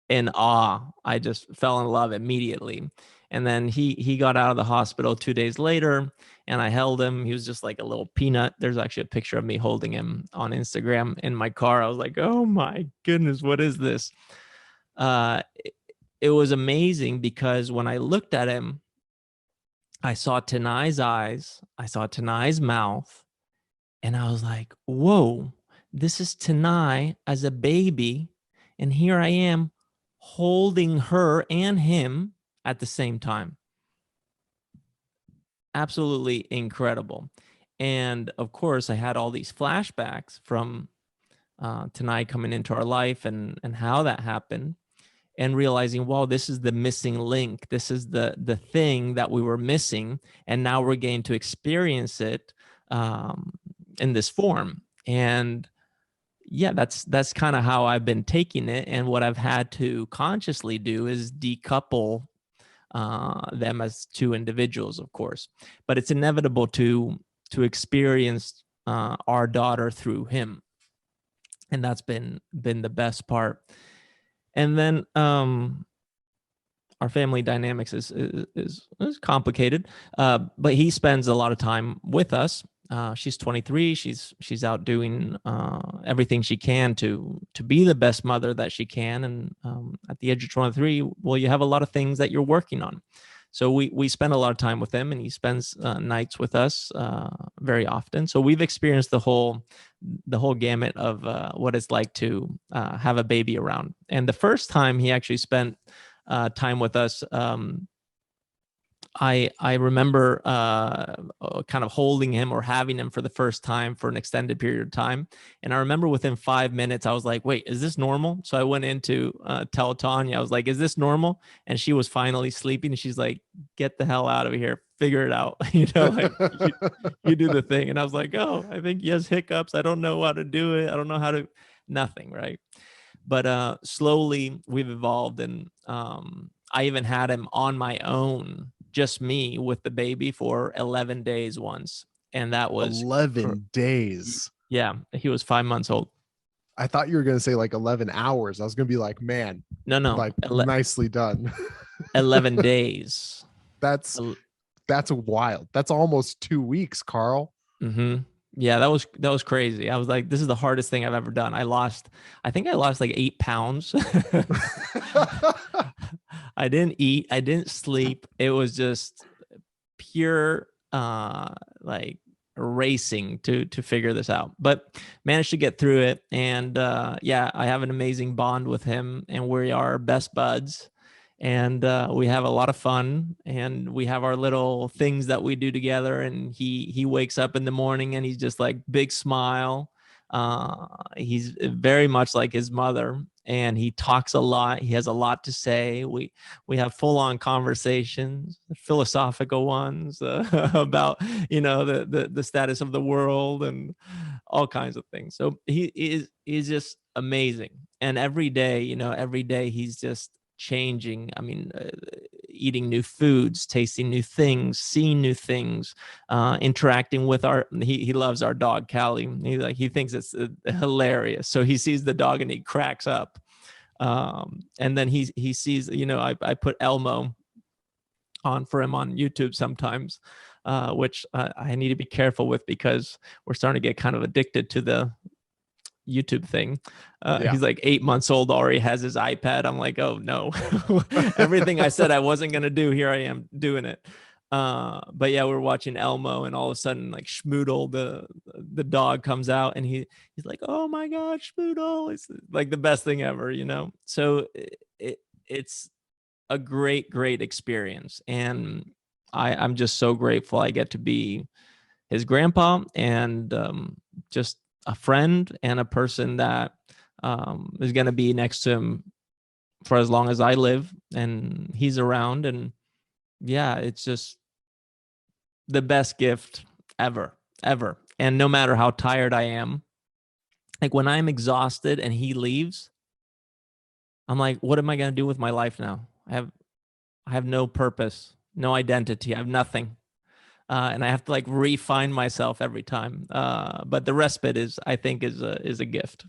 in awe. I just fell in love immediately. And then he got out of the hospital 2 days later, and I held him. He was just like a little peanut. There's actually a picture of me holding him on Instagram in my car. I was like, oh my goodness, what is this? It was amazing because when I looked at him, I saw Tanai's eyes, I saw Tanai's mouth, and I was like, whoa, this is Tanai as a baby. And here I am holding her and him at the same time. Absolutely incredible. And of course, I had all these flashbacks from Tanai coming into our life and how that happened, and realizing, wow, this is the missing link. This is the thing that we were missing, and now we're getting to experience it um, in this form. And yeah, that's kind of how I've been taking it. And what I've had to consciously do is decouple them as two individuals, of course. But it's inevitable to experience our daughter through him, and that's been the best part. And then our family dynamics is complicated, but he spends a lot of time with us. She's 23. She's out doing everything she can to be the best mother that she can. And at the age of 23, well, you have a lot of things that you're working on. So we spend a lot of time with him, and he spends nights with us very often. So we've experienced the whole gamut of what it's like to have a baby around. And the first time he actually spent time with us, I remember kind of holding him or having him for the first time for an extended period of time. And I remember within 5 minutes, I was like, wait, is this normal? So I went in to tell Tonya, I was like, is this normal? And she was finally sleeping. And she's like, get the hell out of here. Figure it out. Like you do the thing. And I was like, oh, I think he has hiccups. I don't know how to do it. I don't know how to, nothing. Right. But slowly we've evolved, and I even had him on my own, just me with the baby for 11 days once. And that was 11 days. Yeah, he was 5 months old. I thought you were going to say like 11 hours. I was going to be like, man, no like nicely done. 11 days. That's wild. That's almost 2 weeks, Carl. Mm-hmm. Yeah, that was crazy. I was like, this is the hardest thing I've ever done. I think I lost like 8 pounds. I didn't eat, I didn't sleep. It was just pure like racing to figure this out, but managed to get through it. And yeah, I have an amazing bond with him, and we are best buds. And we have a lot of fun, and we have our little things that we do together. And he wakes up in the morning, and he's just like big smile. He's very much like his mother, and he talks a lot. He has a lot to say. We have full-on conversations, philosophical ones, about the status of the world and all kinds of things. So he's just amazing. And every day he's just changing. I mean, eating new foods, tasting new things, seeing new things, interacting with he loves our dog Callie. He thinks it's hilarious. So he sees the dog and he cracks up. And then he sees, I put Elmo on for him on YouTube sometimes, which I need to be careful with, because we're starting to get kind of addicted to the YouTube thing. Yeah. He's like 8 months old, already has his iPad. I'm like, oh no. Everything I said I wasn't going to do, here I am doing it. But yeah, we're watching Elmo, and all of a sudden, like Schmoodle, the dog, comes out, and he's like, oh my God, Schmoodle. It's like the best thing ever, So it's a great experience. And I'm just so grateful I get to be his grandpa, and just a friend and a person that is going to be next to him for as long as I live and he's around. And yeah, it's just the best gift ever, ever. And no matter how tired I am, like when I'm exhausted and he leaves, I'm like, what am I going to do with my life now? I have no purpose, no identity. I have nothing. And I have to like refine myself every time. But the respite is, I think, is a gift.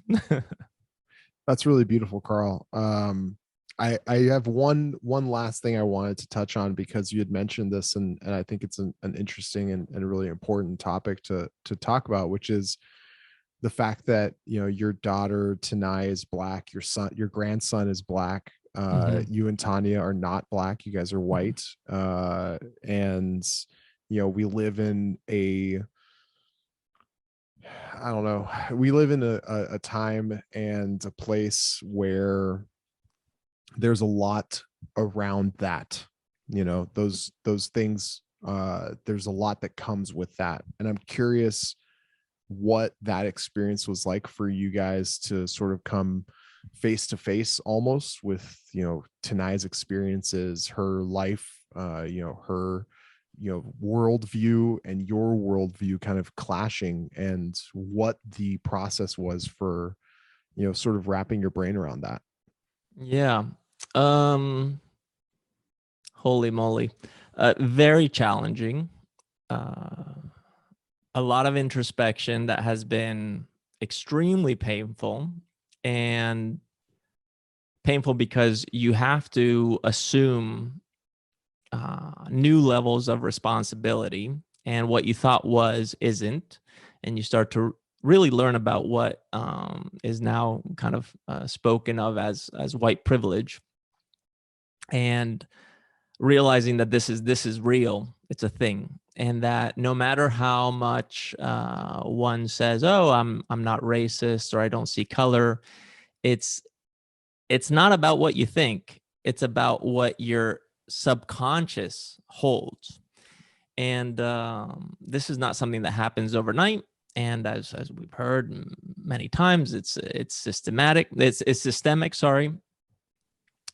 That's really beautiful, Carl. I have one last thing I wanted to touch on, because you had mentioned this, and I think it's an interesting and a really important topic to talk about, which is the fact that, you know, your daughter Tanai is black, your grandson is black, Mm-hmm. you and Tonya are not black, you guys are white, and you know, we live in a, I don't know, we live in a time and a place where there's a lot around that, you know, those things, there's a lot that comes with that, and I'm curious what that experience was like for you guys to sort of come face to face almost with, you know, Tanai's experiences, her life, you know, her, you know, worldview and your worldview kind of clashing, and what the process was for, you know, sort of wrapping your brain around that. Yeah. Um, Holy moly. Very challenging. Uh, a lot of introspection that has been extremely painful, and painful because you have to assume new levels of responsibility, and what you thought was isn't, and you start to really learn about what is now kind of spoken of as white privilege, and realizing that this is real, it's a thing, and that no matter how much one says, oh, I'm not racist, or I don't see color, it's it's not about what you think, it's about what your subconscious holds. And this is not something that happens overnight, and as we've heard many times, it's systematic, it's systemic, sorry,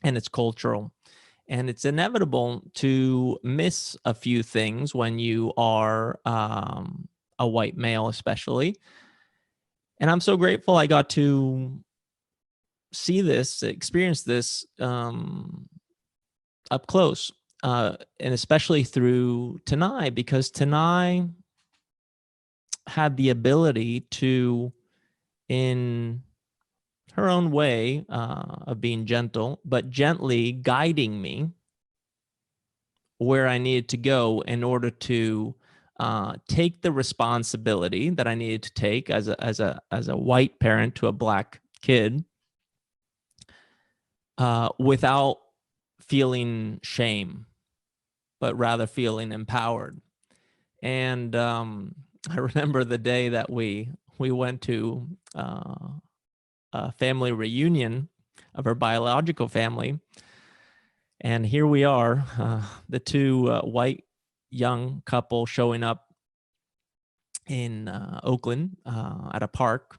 and it's cultural. And it's inevitable to miss a few things when you are a white male, especially. And I'm so grateful I got to see this, experience this up close, and especially through Tanai, because Tanai had the ability to, in her own way of being gentle, but gently guiding me where I needed to go in order to take the responsibility that I needed to take as a white parent to a black kid, without feeling shame, but rather feeling empowered. And I remember the day that we went to a family reunion of her biological family, and here we are, the two white young couple showing up in Oakland at a park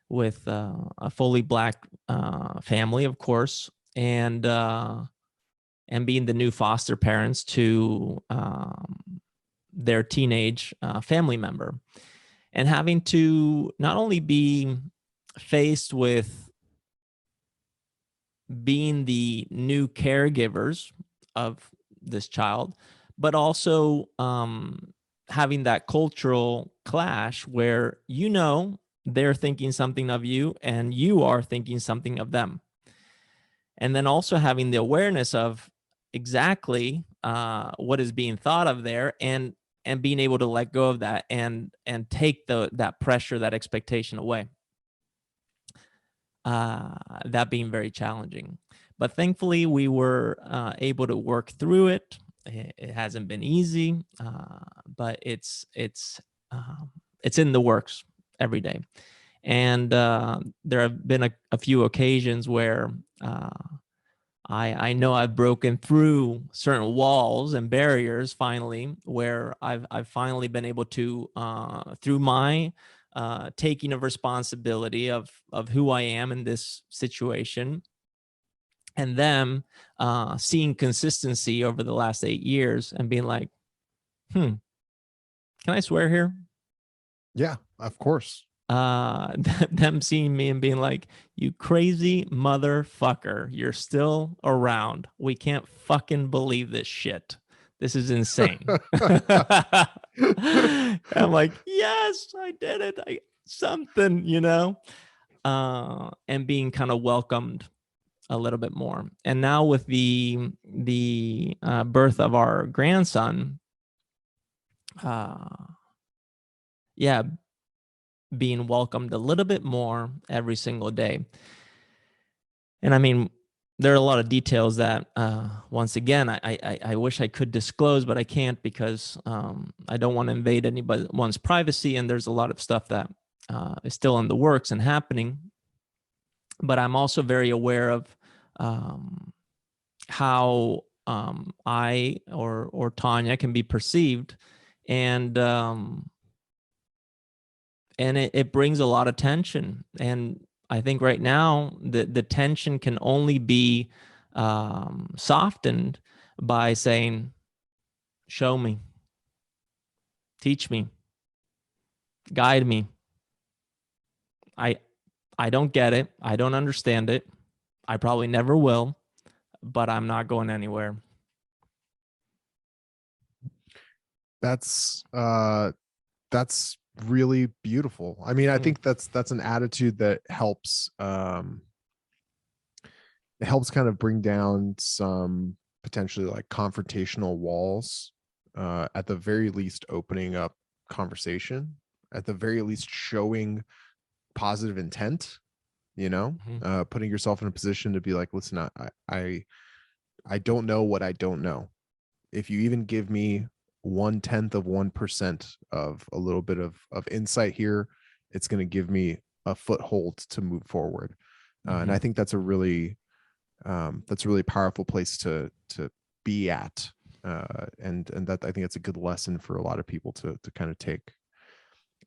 with a fully black family, of course, and being the new foster parents to their teenage family member, and having to not only be faced with being the new caregivers of this child, but also having that cultural clash where, you know, they're thinking something of you and you are thinking something of them. And then also having the awareness of exactly what is being thought of there, and being able to let go of that, and take that pressure, that expectation away. That being very challenging. But thankfully, we were able to work through it. It hasn't been easy, but it's in the works every day. And there have been a few occasions where I know I've broken through certain walls and barriers finally, where I've finally been able to, through my taking of responsibility of who I am in this situation, and them seeing consistency over the last 8 years and being like, can I swear here? Yeah, of course. Them seeing me and being like, you crazy motherfucker, you're still around. We can't fucking believe this shit. This is insane. I'm like, yes, I did it. Something, and being kind of welcomed a little bit more. And now with the birth of our grandson, yeah, being welcomed a little bit more every single day. And I mean, there are a lot of details that, once again, I wish I could disclose, but I can't, because I don't want to invade anyone's privacy. And there's a lot of stuff that is still in the works and happening. But I'm also very aware of how I or Tonya can be perceived, and it brings a lot of tension. And I think right now the tension can only be softened by saying, show me, teach me, guide me. I don't get it. I don't understand it. I probably never will, but I'm not going anywhere. That's really beautiful. I mean, I think that's an attitude that helps it helps kind of bring down some potentially like confrontational walls, at the very least opening up conversation, at the very least showing positive intent, putting yourself in a position to be like, listen, I don't know what I don't know. If you even give me 1/10 of 1% of a little bit of insight here, it's going to give me a foothold to move forward. And I think that's a really powerful place to be at. And that, I think it's a good lesson for a lot of people to kind of take.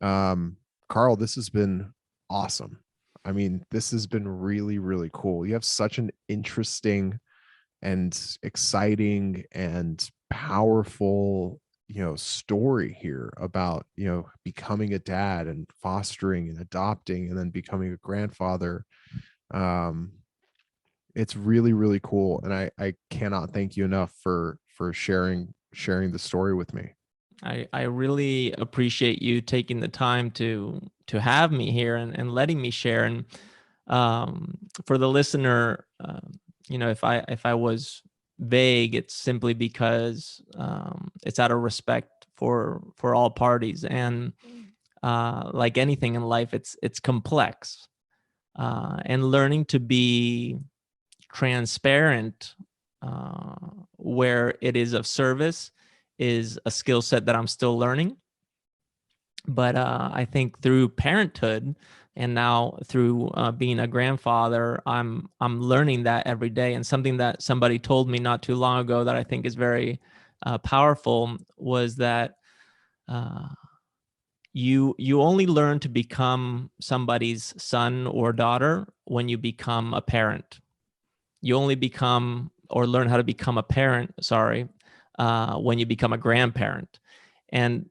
Carl, this has been awesome. I mean, this has been really, really cool. You have such an interesting and exciting and powerful, story here about, becoming a dad and fostering and adopting and then becoming a grandfather. It's really, really cool. And I cannot thank you enough for sharing the story with me. I really appreciate you taking the time to have me here and letting me share. And for the listener, if I was vague, it's simply because it's out of respect for all parties. And like anything in life, it's complex, and learning to be transparent where it is of service is a skill set that I'm still learning. But I think through parenthood and now through being a grandfather, I'm learning that every day. And something that somebody told me not too long ago that I think is very powerful was that you only learn to become somebody's son or daughter when you become a parent. You only become or learn how to become a parent, when you become a grandparent. And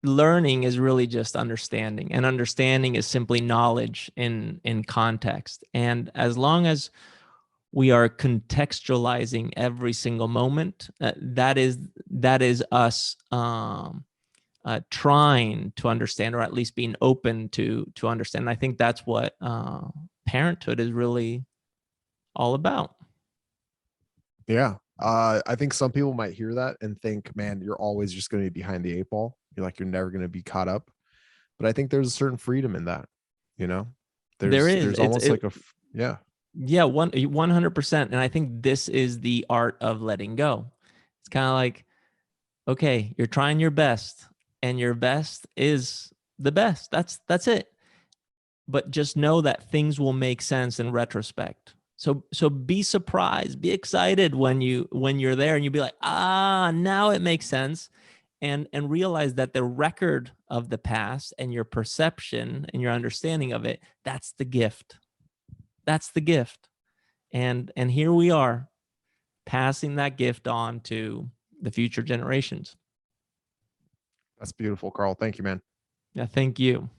learning is really just understanding, and understanding is simply knowledge in context. And as long as we are contextualizing every single moment, that is us trying to understand, or at least being open to understand. And I think that's what parenthood is really all about. Yeah. I think some people might hear that and think, man, you're always just going to be behind the 8 ball. You're never going to be caught up. But I think there's a certain freedom in that, There is. There's almost like yeah. Yeah, 100%. And I think this is the art of letting go. It's kind of like, okay, you're trying your best, and your best is the best. That's it. But just know that things will make sense in retrospect. So be surprised, be excited when you're there and you be like, now it makes sense. And realize that the record of the past and your perception and your understanding of it, that's the gift. That's the gift. And here we are, passing that gift on to the future generations. That's beautiful, Carl. Thank you, man. Yeah, thank you.